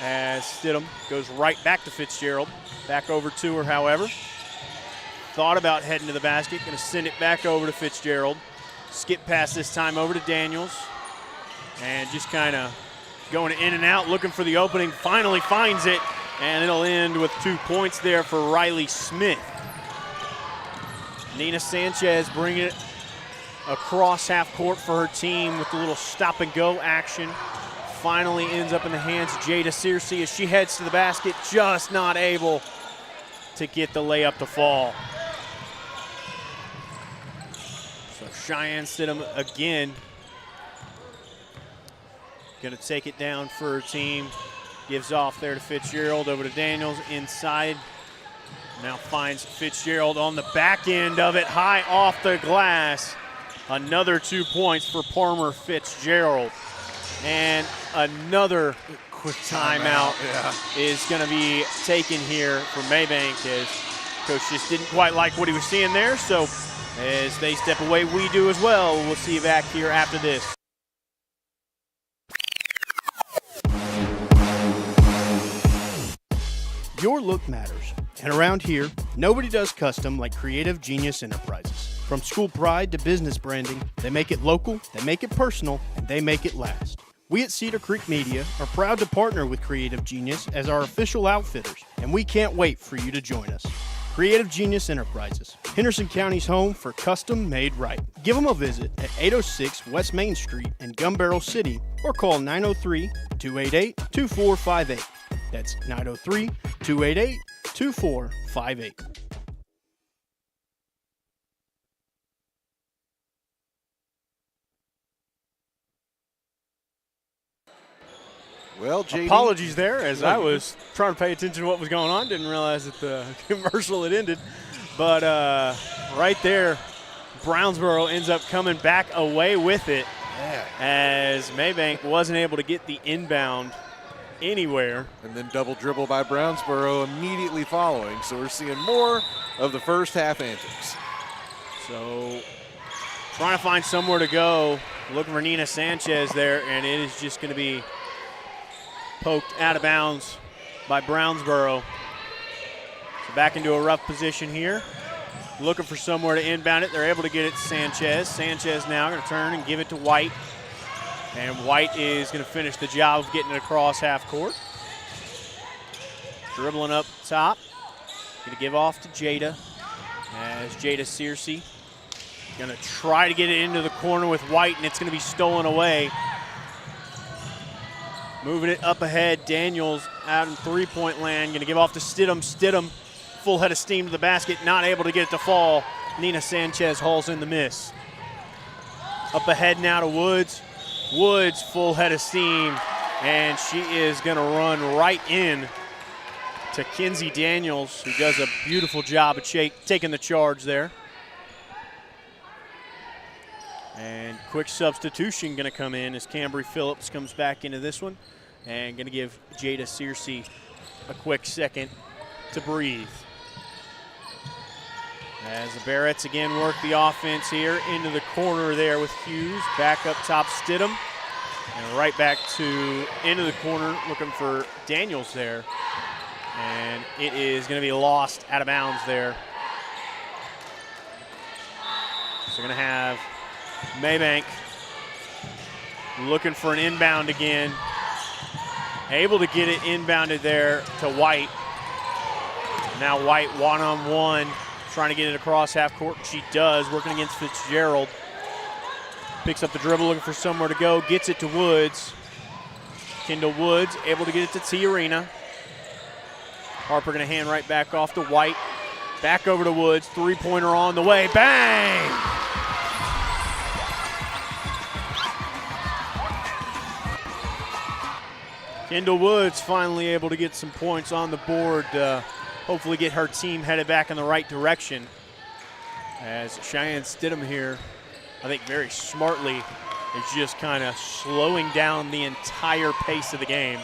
as Stidham goes right back to Fitzgerald. Back over to her, however. Thought about heading to the basket, going to send it back over to Fitzgerald. Skip pass this time over to Daniels. And just kind of going in and out, looking for the opening. Finally finds it, and it'll end with 2 points there for Riley Smith. Nina Sanchez bringing it across half court for her team with a little stop and go action. Finally ends up in the hands of Jada Searcy as she heads to the basket, just not able to get the layup to fall. So Cheyenne Stidham again gonna take it down for her team. Gives off there to Fitzgerald, over to Daniels inside. Now finds Fitzgerald on the back end of it, high off the glass. Another 2 points for Palmer Fitzgerald. And another quick timeout is going to be taken here for Mabank, as Coach just didn't quite like what he was seeing there. So as they step away, we do as well. We'll see you back here after this. Your look matters. And around here, nobody does custom like Creative Genius Enterprises. From school pride to business branding, they make it local, they make it personal, and they make it last. We at Cedar Creek Media are proud to partner with Creative Genius as our official outfitters, and we can't wait for you to join us. Creative Genius Enterprises, Henderson County's home for custom made right. Give them a visit at 806 West Main Street in Gun Barrel City or call 903-288-2458. That's 903-288-2458. Well, JD. Apologies there, as I was trying to pay attention to what was going on. Didn't realize that the commercial had ended. But right there, Brownsboro ends up coming back away with it, as Mabank wasn't able to get the inbound anywhere. And then double dribble by Brownsboro immediately following. So we're seeing more of the first half antics. So trying to find somewhere to go, looking for Nina Sanchez there, and it is just going to be poked out of bounds by Brownsboro. So back into a rough position here. Looking for somewhere to inbound it. They're able to get it to Sanchez. Sanchez now going to turn and give it to White. And White is going to finish the job of getting it across half court. Dribbling up top. Going to give off to Jada. As Jada Searcy going to try to get it into the corner with White, and it's going to be stolen away. Moving it up ahead, Daniels out in three-point land. Going to give off to Stidham. Stidham, full head of steam to the basket, not able to get it to fall. Nina Sanchez hauls in the miss. Up ahead now to Woods. Woods, full head of steam, and she is going to run right in to Kinsey Daniels, who does a beautiful job of taking the charge there. And quick substitution going to come in as Cambry Phillips comes back into this one, and going to give Jada Searcy a quick second to breathe. As the Barretts again work the offense here into the corner there with Hughes. Back up top, Stidham. And right back to into the corner looking for Daniels there. And it is going to be lost out of bounds there. So going to have Mabank looking for an inbound again. Able to get it inbounded there to White. Now White one-on-one, trying to get it across half court. She does, working against Fitzgerald. Picks up the dribble, looking for somewhere to go. Gets it to Woods. Kendall Woods able to get it to Tiarina. Harper going to hand right back off to White. Back over to Woods. Three-pointer on the way. Bang! Kendall Woods finally able to get some points on the board. Hopefully get her team headed back in the right direction. As Cheyenne Stidham here, I think very smartly, is just kind of slowing down the entire pace of the game.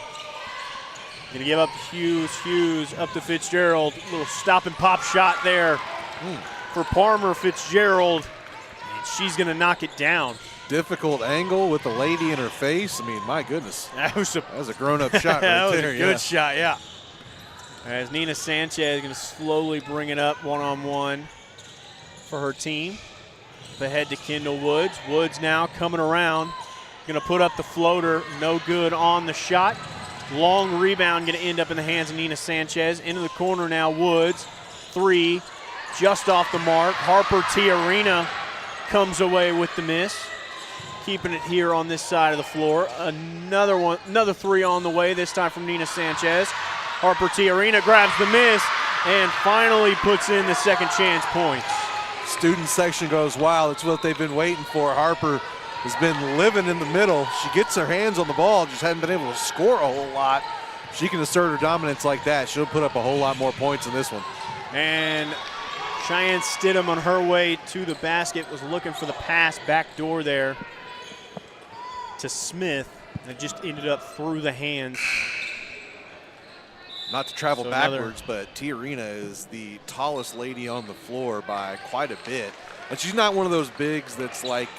Going to give up to Hughes. Hughes up to Fitzgerald. A little stop and pop shot there for Palmer Fitzgerald. And she's going to knock it down. Difficult angle with the lady in her face. I mean, my goodness. That was a grown-up shot right that was there. a good shot, yeah. As Nina Sanchez is going to slowly bring it up one-on-one for her team. Ahead to Kendall Woods. Woods now coming around. Going to put up the floater. No good on the shot. Long rebound going to end up in the hands of Nina Sanchez. Into the corner now, Woods. Three, just off the mark. Harper Tiarina comes away with the miss. Keeping it here on this side of the floor. Another three on the way, this time from Nina Sanchez. Harper Tiarina grabs the miss and finally puts in the second chance points. Student section goes wild. It's what they've been waiting for. Harper has been living in the middle. She gets her hands on the ball, just hadn't been able to score a whole lot. She can assert her dominance like that. She'll put up a whole lot more points in this one. And Cheyenne Stidham on her way to the basket was looking for the pass back door there to Smith, and it just ended up through the hands. Not to travel backwards, but Tiarina is the tallest lady on the floor by quite a bit. And she's not one of those bigs that's like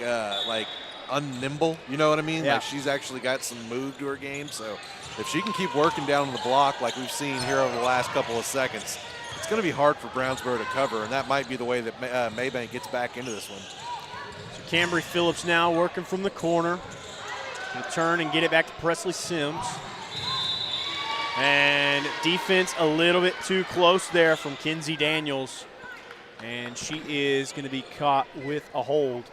unnimble, you know what I mean? Yeah. Like she's actually got some move to her game. So if she can keep working down on the block like we've seen here over the last couple of seconds, it's going to be hard for Brownsboro to cover, and that might be the way that Mabank gets back into this one. So Cambry Phillips now working from the corner. Gonna turn and get it back to Presley Sims. And defense a little bit too close there from Kinsey Daniels. And she is going to be caught with a hold.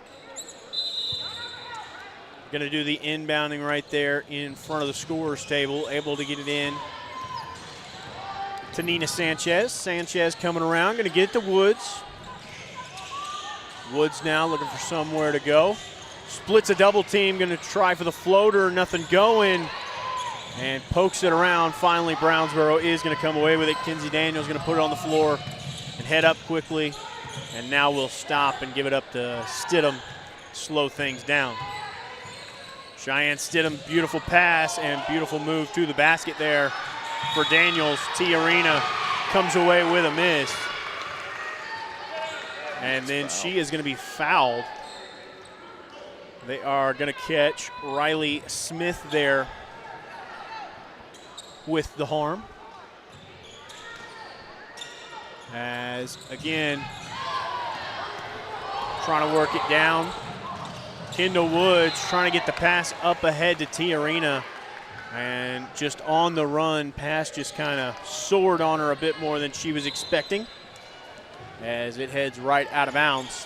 Going to do the inbounding right there in front of the scorer's table. Able to get it in to Nina Sanchez. Sanchez coming around, going to get it to Woods. Woods now looking for somewhere to go. Splits a double team, going to try for the floater, nothing going. And pokes it around. Finally, Brownsboro is going to come away with it. Kinsey Daniels going to put it on the floor and head up quickly. And now we'll stop and give it up to Stidham, slow things down. Cheyenne Stidham, beautiful pass and beautiful move to the basket there for Daniels. Tiarina comes away with a miss. And then she is going to be fouled. They are going to catch Riley Smith there with the harm. As, again, trying to work it down. Kendall Woods trying to get the pass up ahead to Tiarina. And just on the run, pass just kind of soared on her a bit more than she was expecting as it heads right out of bounds.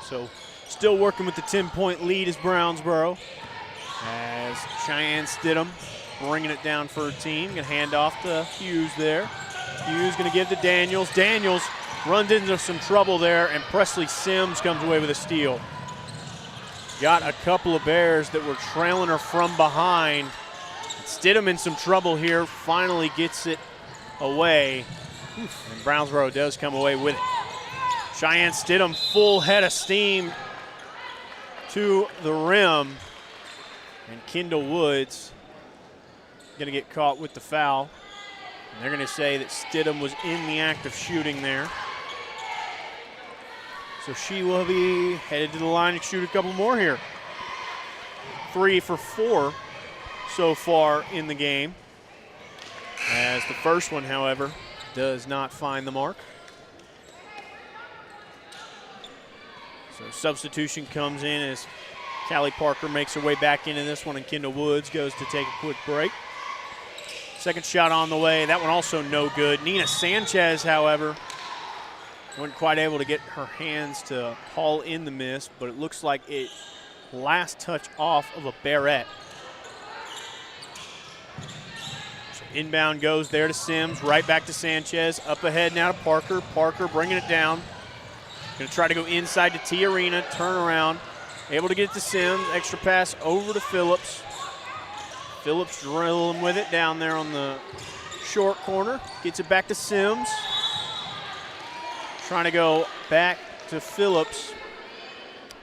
So still working with the 10-point lead is Brownsboro. As Cheyenne Stidham bringing it down for her team. Going to hand off to Hughes there. Hughes going to give to Daniels. Daniels runs into some trouble there, and Presley Sims comes away with a steal. Got a couple of Bears that were trailing her from behind. Stidham in some trouble here, finally gets it away. And Brownsboro does come away with it. Cheyenne Stidham, full head of steam to the rim. And Kendall Woods going to get caught with the foul. And they're going to say that Stidham was in the act of shooting there. So she will be headed to the line to shoot a couple more here. 3 for 4 so far in the game. As the first one, however, does not find the mark. So substitution comes in as Callie Parker makes her way back into this one, and Kendall Woods goes to take a quick break. Second shot on the way. That one also no good. Nina Sanchez, however, wasn't quite able to get her hands to haul in the miss, but it looks like it last touch off of a Barrett. So inbound goes there to Sims, right back to Sanchez, up ahead now to Parker. Parker bringing it down. Going to try to go inside to Tiarina, turn around. Able to get it to Sims, extra pass over to Phillips. Phillips drilling with it down there on the short corner. Gets it back to Sims. Trying to go back to Phillips.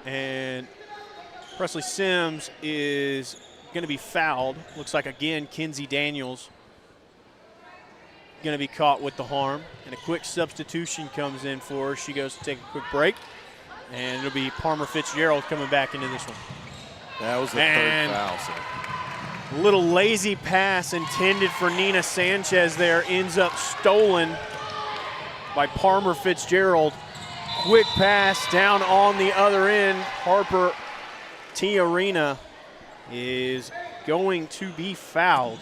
And Presley Sims is going to be fouled. Looks like, again, Kinsey Daniels going to be caught with the harm. And a quick substitution comes in for her. She goes to take a quick break. And it'll be Palmer Fitzgerald coming back into this one. That was the third foul. So. Little lazy pass intended for Nina Sanchez there ends up stolen by Palmer Fitzgerald. Quick pass down on the other end. Harper Tiarina is going to be fouled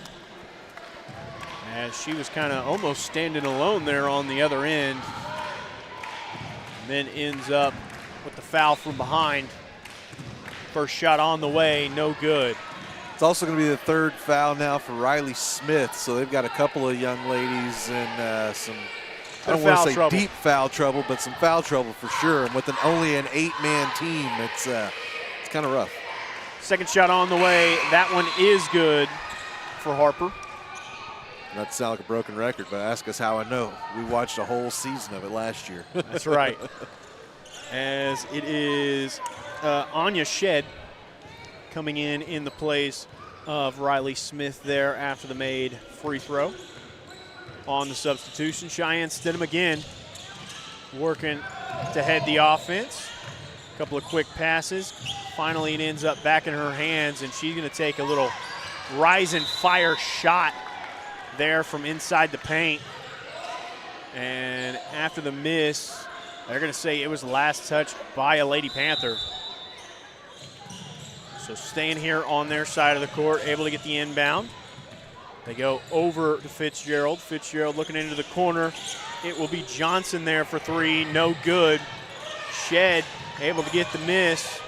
as she was kind of almost standing alone there on the other end. And then ends up with the foul from behind. First shot on the way, no good. It's also going to be the third foul now for Riley Smith. So they've got a couple of young ladies and some, I don't want to say deep foul trouble, but some foul trouble for sure. And with only an 8-man team, it's kind of rough. Second shot on the way. That one is good for Harper. Not to sound like a broken record, but ask us how I know. We watched a whole season of it last year. That's right. As it is Anya Shedd coming in the place of Riley Smith there after the made free throw. On the substitution, Cheyenne Stidham again working to head the offense. A couple of quick passes. Finally, it ends up back in her hands, and she's going to take a little rise and fire shot there from inside the paint. And after the miss, they're going to say it was last touch by a Lady Panther. So staying here on their side of the court, able to get the inbound. They go over to Fitzgerald. Fitzgerald looking into the corner. It will be Johnson there for three. No good. Shed able to get the miss.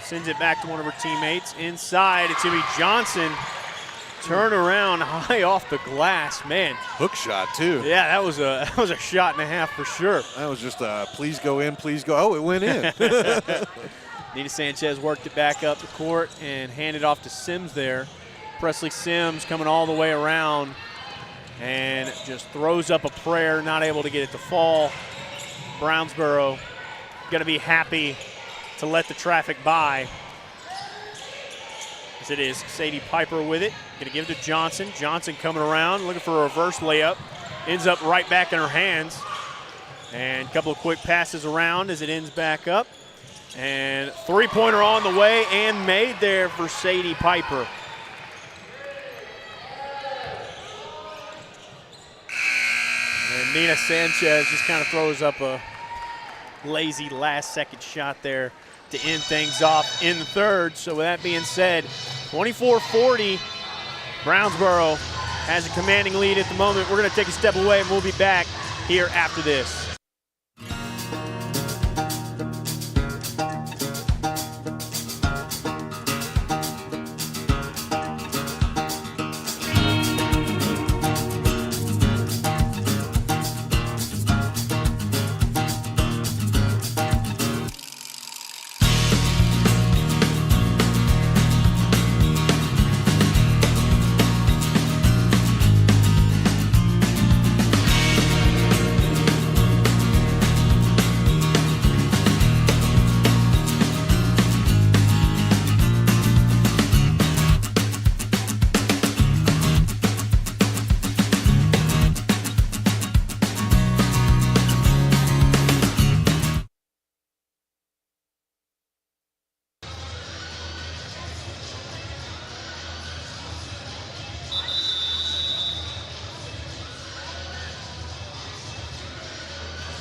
Sends it back to one of her teammates. Inside, it's going to be Johnson. Turn around high off the glass, man. Hook shot, too. Yeah, that was a shot and a half for sure. That was just a please go in, please go. Oh, it went in. Nina Sanchez worked it back up the court and handed off to Sims there. Presley Sims coming all the way around and just throws up a prayer, not able to get it to fall. Brownsboro going to be happy to let the traffic by. As it is Sadie Piper with it. Going to give it to Johnson. Johnson coming around, looking for a reverse layup. Ends up right back in her hands. And a couple of quick passes around as it ends back up. And three-pointer on the way and made there for Sadie Piper. And Nina Sanchez just kind of throws up a lazy last-second shot there to end things off in the third. So with that being said, 24-40, Brownsboro has a commanding lead at the moment. We're going to take a step away, and we'll be back here after this.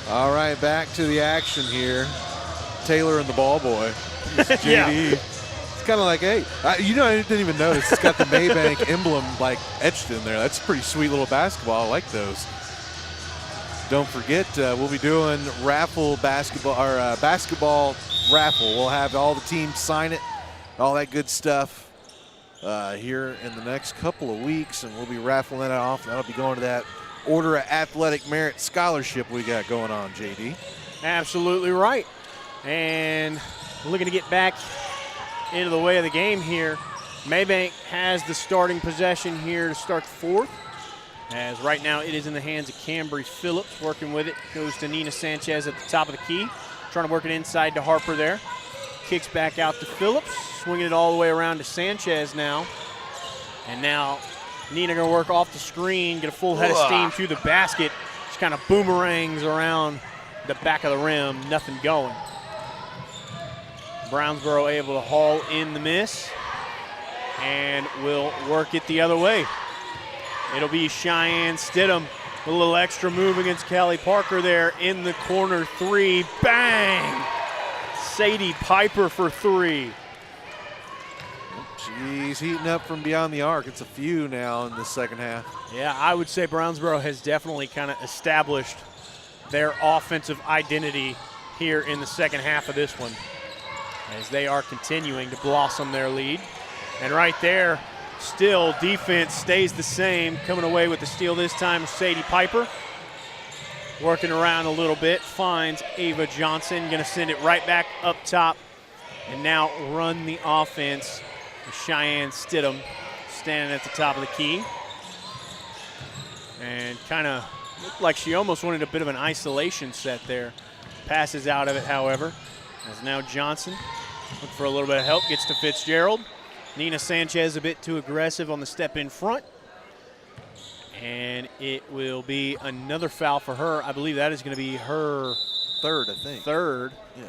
All right, back to the action here. Taylor and the ball boy. JD. Yeah. It's kind of like, hey, I didn't even notice. It's got the Mabank emblem like etched in there. That's a pretty sweet little basketball. I like those. Don't forget, we'll be doing basketball raffle. We'll have all the teams sign it, all that good stuff here in the next couple of weeks, and we'll be raffling that off. That'll be going to that Order of Athletic Merit Scholarship we got going on, JD. Absolutely right. And looking to get back into the way of the game here. Mabank has the starting possession here to start the fourth. As right now it is in the hands of Cambry Phillips. Working with it goes to Nina Sanchez at the top of the key. Trying to work it inside to Harper there. Kicks back out to Phillips. Swinging it all the way around to Sanchez now. And now Nina going to work off the screen, get a full head of steam to the basket. Just kind of boomerangs around the back of the rim, nothing going. Brownsboro able to haul in the miss and will work it the other way. It'll be Cheyenne Stidham with a little extra move against Callie Parker there in the corner three. Bang! Sadie Piper for three. She's heating up from beyond the arc. It's a few now in the second half. Yeah, I would say Brownsboro has definitely kind of established their offensive identity here in the second half of this one as they are continuing to blossom their lead. And right there, still defense stays the same. Coming away with the steal this time, Sadie Piper. Working around a little bit, finds Ava Johnson. Going to send it right back up top and now run the offense. Cheyenne Stidham standing at the top of the key. And kind of looked like she almost wanted a bit of an isolation set there. Passes out of it, however. As now Johnson looking for a little bit of help, gets to Fitzgerald. Nina Sanchez a bit too aggressive on the step in front. And it will be another foul for her. I believe that is going to be her third, I think. Third. Yeah.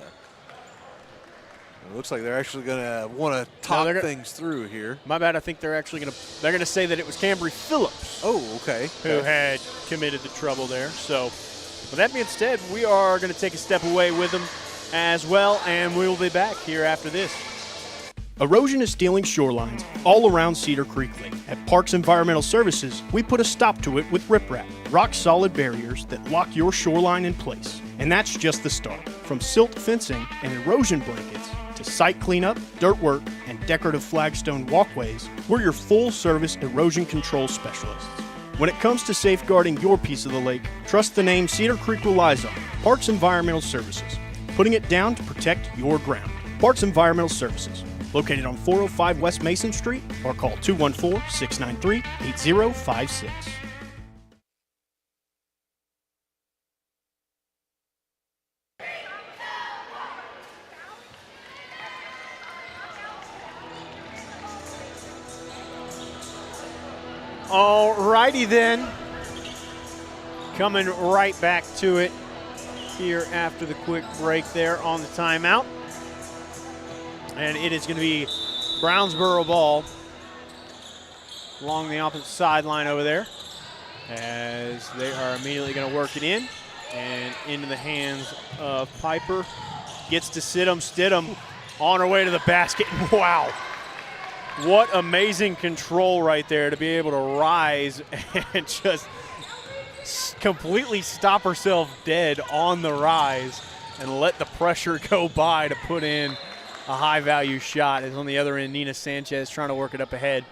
It looks like they're actually going to want to talk things through here. My bad. I think they're actually going to. They're going to say that it was Cambry Phillips. Oh, okay. Who had committed the trouble there. So With that being said, we are going to take a step away with them as well, and we will be back here after this. Erosion is stealing shorelines all around Cedar Creek Lake. At Parks Environmental Services, we put a stop to it with riprap, rock-solid barriers that lock your shoreline in place. And that's just the start. From silt fencing and erosion blankets to site cleanup, dirt work, and decorative flagstone walkways, we're your full-service erosion control specialists. When it comes to safeguarding your piece of the lake, trust the name Cedar Creek relies on, Parks Environmental Services, putting it down to protect your ground. Parks Environmental Services, located on 405 West Mason Street, or call 214-693-8056. All righty then. Coming right back to it here after the quick break there on the timeout. And it is going to be Brownsboro ball along the opposite sideline over there, as they are immediately going to work it in and into the hands of Piper. Gets to Stidham. Stidham on her way to the basket. Wow. What amazing control right there to be able to rise and just completely stop herself dead on the rise and let the pressure go by to put in a high-value shot. Is on the other end, Nina Sanchez trying to work it up ahead.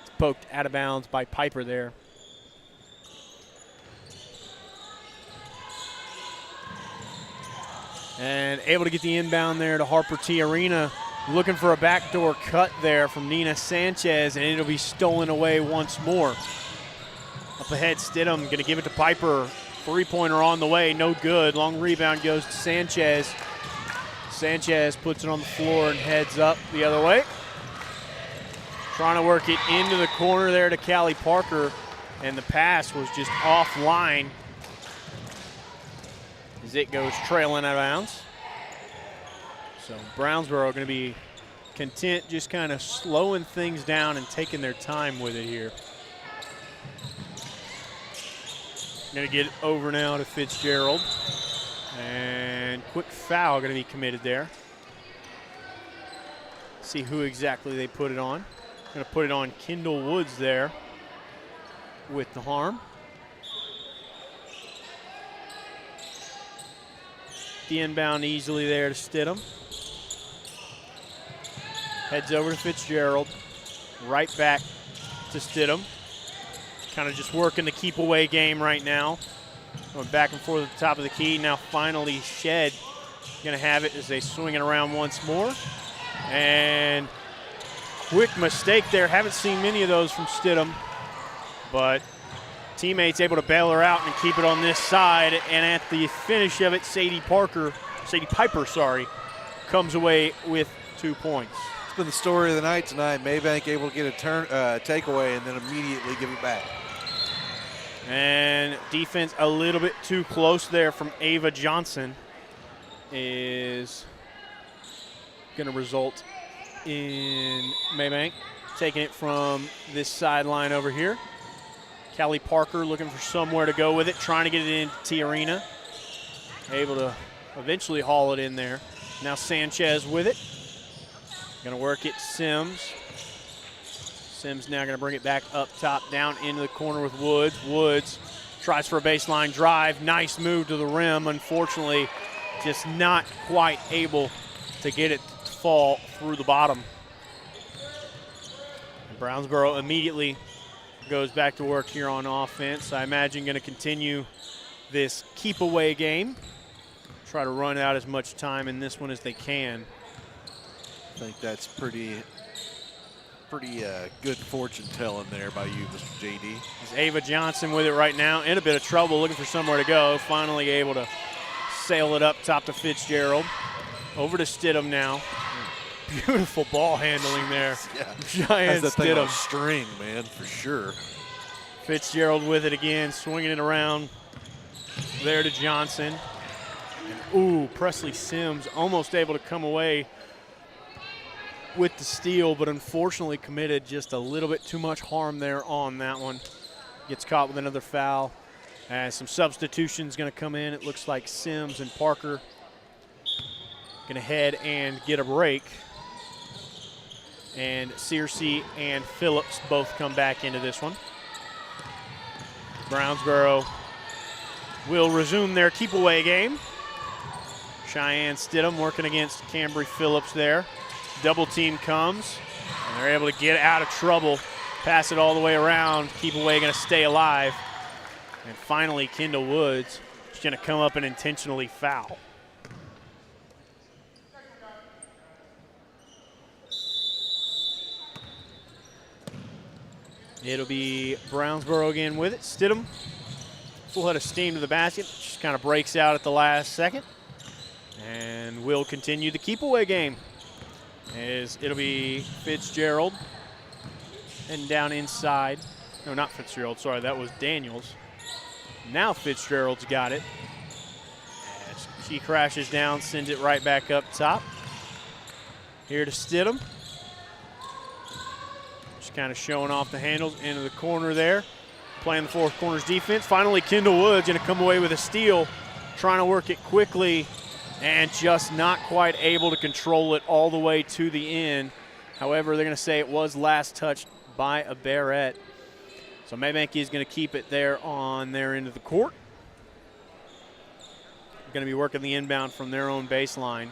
It's poked out of bounds by Piper there. And able to get the inbound there to Harper T. Arena. Looking for a backdoor cut there from Nina Sanchez, and it'll be stolen away once more. Up ahead, Stidham going to give it to Piper. Three-pointer on the way, no good. Long rebound goes to Sanchez. Sanchez puts it on the floor and heads up the other way. Trying to work it into the corner there to Callie Parker, and the pass was just offline as it goes trailing out of bounds. So Brownsboro going to be content just kind of slowing things down and taking their time with it here. Going to get it over now to Fitzgerald. And quick foul going to be committed there. See who exactly they put it on. Going to put it on Kendall Woods there with the harm. The inbound easily there to Stidham. Heads over to Fitzgerald. Right back to Stidham. Kind of just working the keep away game right now. Going back and forth at the top of the key. Now finally Shed going to have it as they swing it around once more. And quick mistake there. Haven't seen many of those from Stidham. But teammates able to bail her out and keep it on this side. And at the finish of it, Sadie Piper, comes away with 2 points. It's been the story of the night tonight. Mabank able to get a takeaway and then immediately give it back. And defense a little bit too close there from Ava Johnson is going to result in Mabank taking it from this sideline over here. Callie Parker looking for somewhere to go with it, trying to get it into T Arena. Able to eventually haul it in there. Now Sanchez with it. Going to work it Sims. Sims now going to bring it back up top, down into the corner with Woods. Woods tries for a baseline drive. Nice move to the rim. Unfortunately, just not quite able to get it to fall through the bottom. And Brownsboro immediately goes back to work here on offense. I imagine going to continue this keep away game. Try to run out as much time in this one as they can. I think that's pretty good fortune telling there by you, Mr. JD. It's Ava Johnson with it right now, in a bit of trouble, looking for somewhere to go. Finally able to sail it up top to Fitzgerald. Over to Stidham now. Beautiful ball handling there. Yeah. Giant That's that thing on a Stidham. string, man, for sure. Fitzgerald with it again, swinging it around there to Johnson. Ooh, Presley Sims almost able to come away with the steal, but unfortunately committed just a little bit too much harm there on that one. Gets caught with another foul. As some substitutions going to come in. It looks like Sims and Parker going to head and get a break. And Searcy and Phillips both come back into this one. Brownsboro will resume their keep-away game. Cheyenne Stidham working against Cambry Phillips there. Double team comes, and they're able to get out of trouble, pass it all the way around. Keep-away going to stay alive. And finally, Kendall Woods is going to come up and intentionally foul. It'll be Brownsboro again with it. Stidham, full head of steam to the basket. Just kind of breaks out at the last second. And will continue the keep-away game. As it'll be Fitzgerald and down inside. No, not Fitzgerald. Sorry, that was Daniels. Now Fitzgerald's got it. As she crashes down, sends it right back up top. Here to Stidham. Just kind of showing off the handles into the corner there. Playing the fourth corner's defense. Finally, Kendall Woods going to come away with a steal. Trying to work it quickly and just not quite able to control it all the way to the end. However, they're going to say it was last touched by a Barrett. So Mabank is going to keep it there on their end of the court. Going to be working the inbound from their own baseline.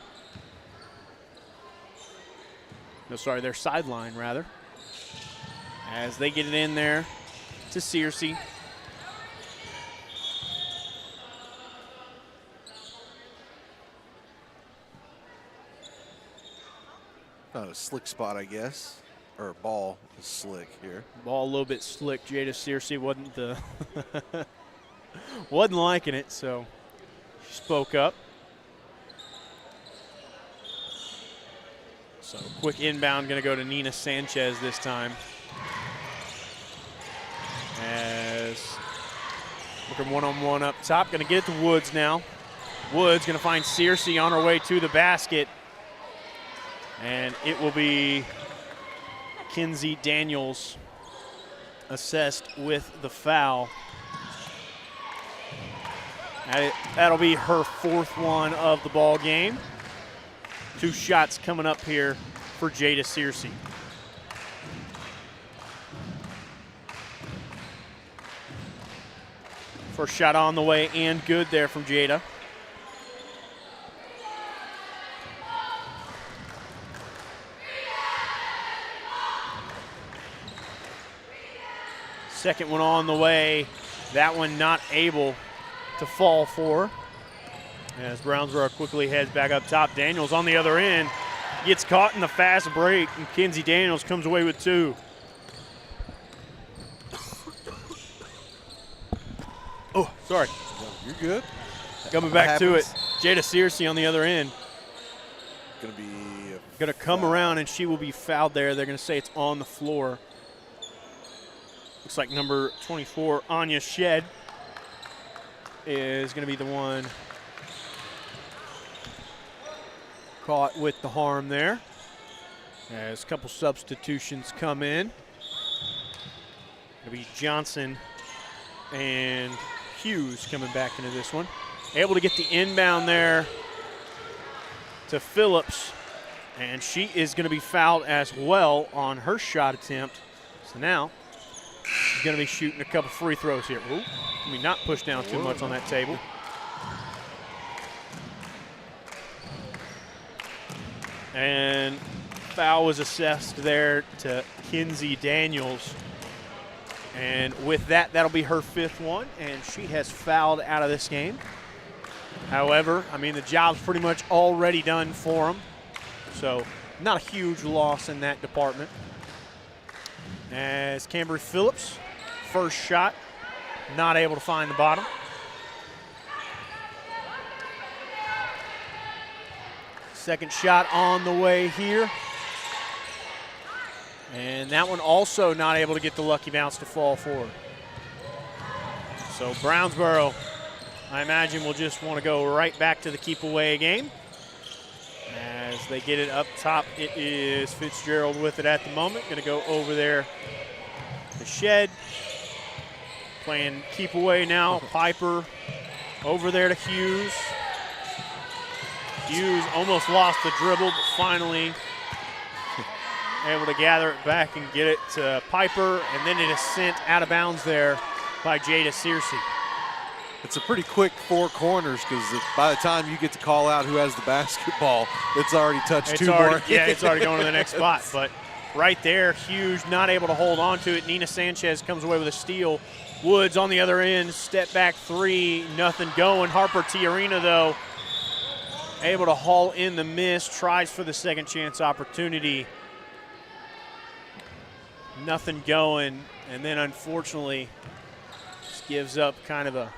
No, sorry, their sideline, rather. As they get it in there to Searcy. Not a slick spot, I guess. Or ball is slick here. Ball a little bit slick. Jada Searcy wasn't liking it, so she spoke up. So quick inbound going to go to Nina Sanchez this time. As looking one-on-one up top. Going to get it to Woods now. Woods going to find Searcy on her way to the basket. And it will be Kinsey Daniels assessed with the foul. That'll be her fourth one of the ball game. 2 shots coming up here for Jada Searcy. First shot on the way and good there from Jada. Second one on the way. That one not able to fall for. As Brownsboro quickly heads back up top. Daniels on the other end. Gets caught in the fast break, and Kinsey Daniels comes away with 2. Oh, sorry. You're good. Coming back to it. Jada Searcy on the other end. Going to come around, and she will be fouled there. They're going to say it's on the floor. Looks like number 24, Anya Shed, is going to be the one caught with the harm there. As a couple substitutions come in. It'll be Johnson and Hughes coming back into this one. Able to get the inbound there to Phillips, and she is going to be fouled as well on her shot attempt. So now she's going to be shooting a couple free throws here. Ooh, let me not push down too much on that table. And foul was assessed there to Kinsey Daniels. And with that, that'll be her 5th one, and she has fouled out of this game. However, I mean, the job's pretty much already done for them. So not a huge loss in that department. As Cambry Phillips, first shot, not able to find the bottom. Second shot on the way here. And that one also not able to get the lucky bounce to fall forward. So Brownsboro, I imagine, will just want to go right back to the keep-away game. As they get it up top, it is Fitzgerald with it at the moment. Going to go over there to Shed. Playing keep away now. Piper over there to Hughes. Hughes almost lost the dribble, but finally able to gather it back and get it to Piper, and then it is sent out of bounds there by Jada Searcy. It's a pretty quick 4 corners because by the time you get to call out who has the basketball, it's already touched two more. Yeah, it's already going to the next spot. But right there, Hughes not able to hold on to it. Nina Sanchez comes away with a steal. Woods on the other end, step back 3, nothing going. Harper Tiarina, though, able to haul in the miss, tries for the second chance opportunity. Nothing going, and then unfortunately just gives up kind of a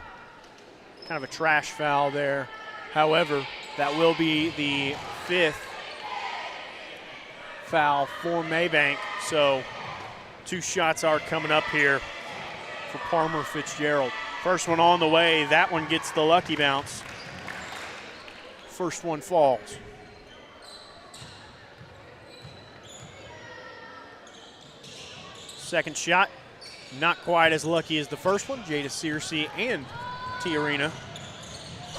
trash foul there. However, that will be the 5th foul for Mabank. So 2 shots are coming up here for Palmer Fitzgerald. First one on the way. That one gets the lucky bounce. First one falls. Second shot, not quite as lucky as the first one. Jada Searcy and Tiarina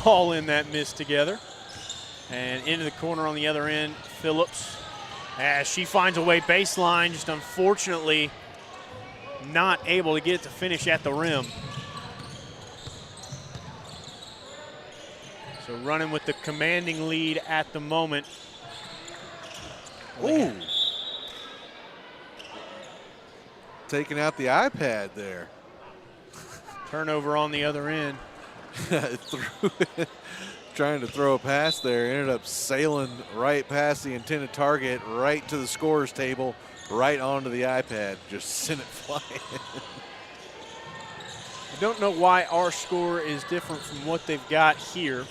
all in that miss together. And into the corner on the other end, Phillips, as she finds a way baseline, just unfortunately not able to get it to finish at the rim. So running with the commanding lead at the moment. Ooh. Taking out the iPad there. Turnover on the other end. Trying to throw a pass there, ended up sailing right past the intended target, right to the scorer's table, right onto the iPad, just sent it flying. I don't know why our score is different from what they've got here.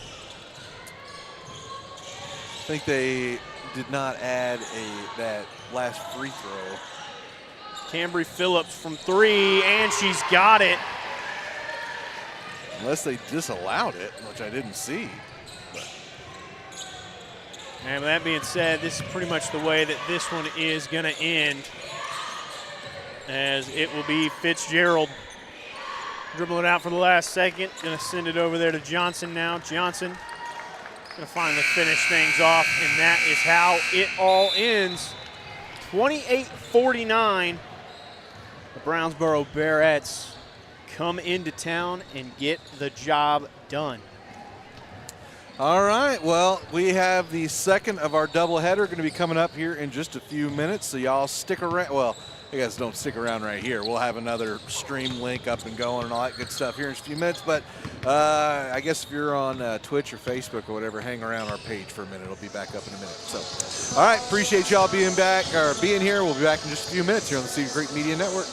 I think they did not add that last free throw. Cambry Phillips from 3, and she's got it. Unless they disallowed it, which I didn't see. But. And with that being said, this is pretty much the way that this one is going to end, as it will be Fitzgerald dribbling it out for the last second. Going to send it over there to Johnson now. Johnson going to finally finish things off, and that is how it all ends. 28-49. The Brownsboro Bearettes come into town and get the job done. All right, well, we have the second of our doubleheader going to be coming up here in just a few minutes, so y'all stick around. Well, you guys don't stick around right here. We'll have another stream link up and going and all that good stuff here in just a few minutes, but I guess if you're on Twitch or Facebook or whatever, hang around our page for a minute. It'll be back up in a minute. So, all right, appreciate y'all being here. We'll be back in just a few minutes here on the Cedar Creek Media Network.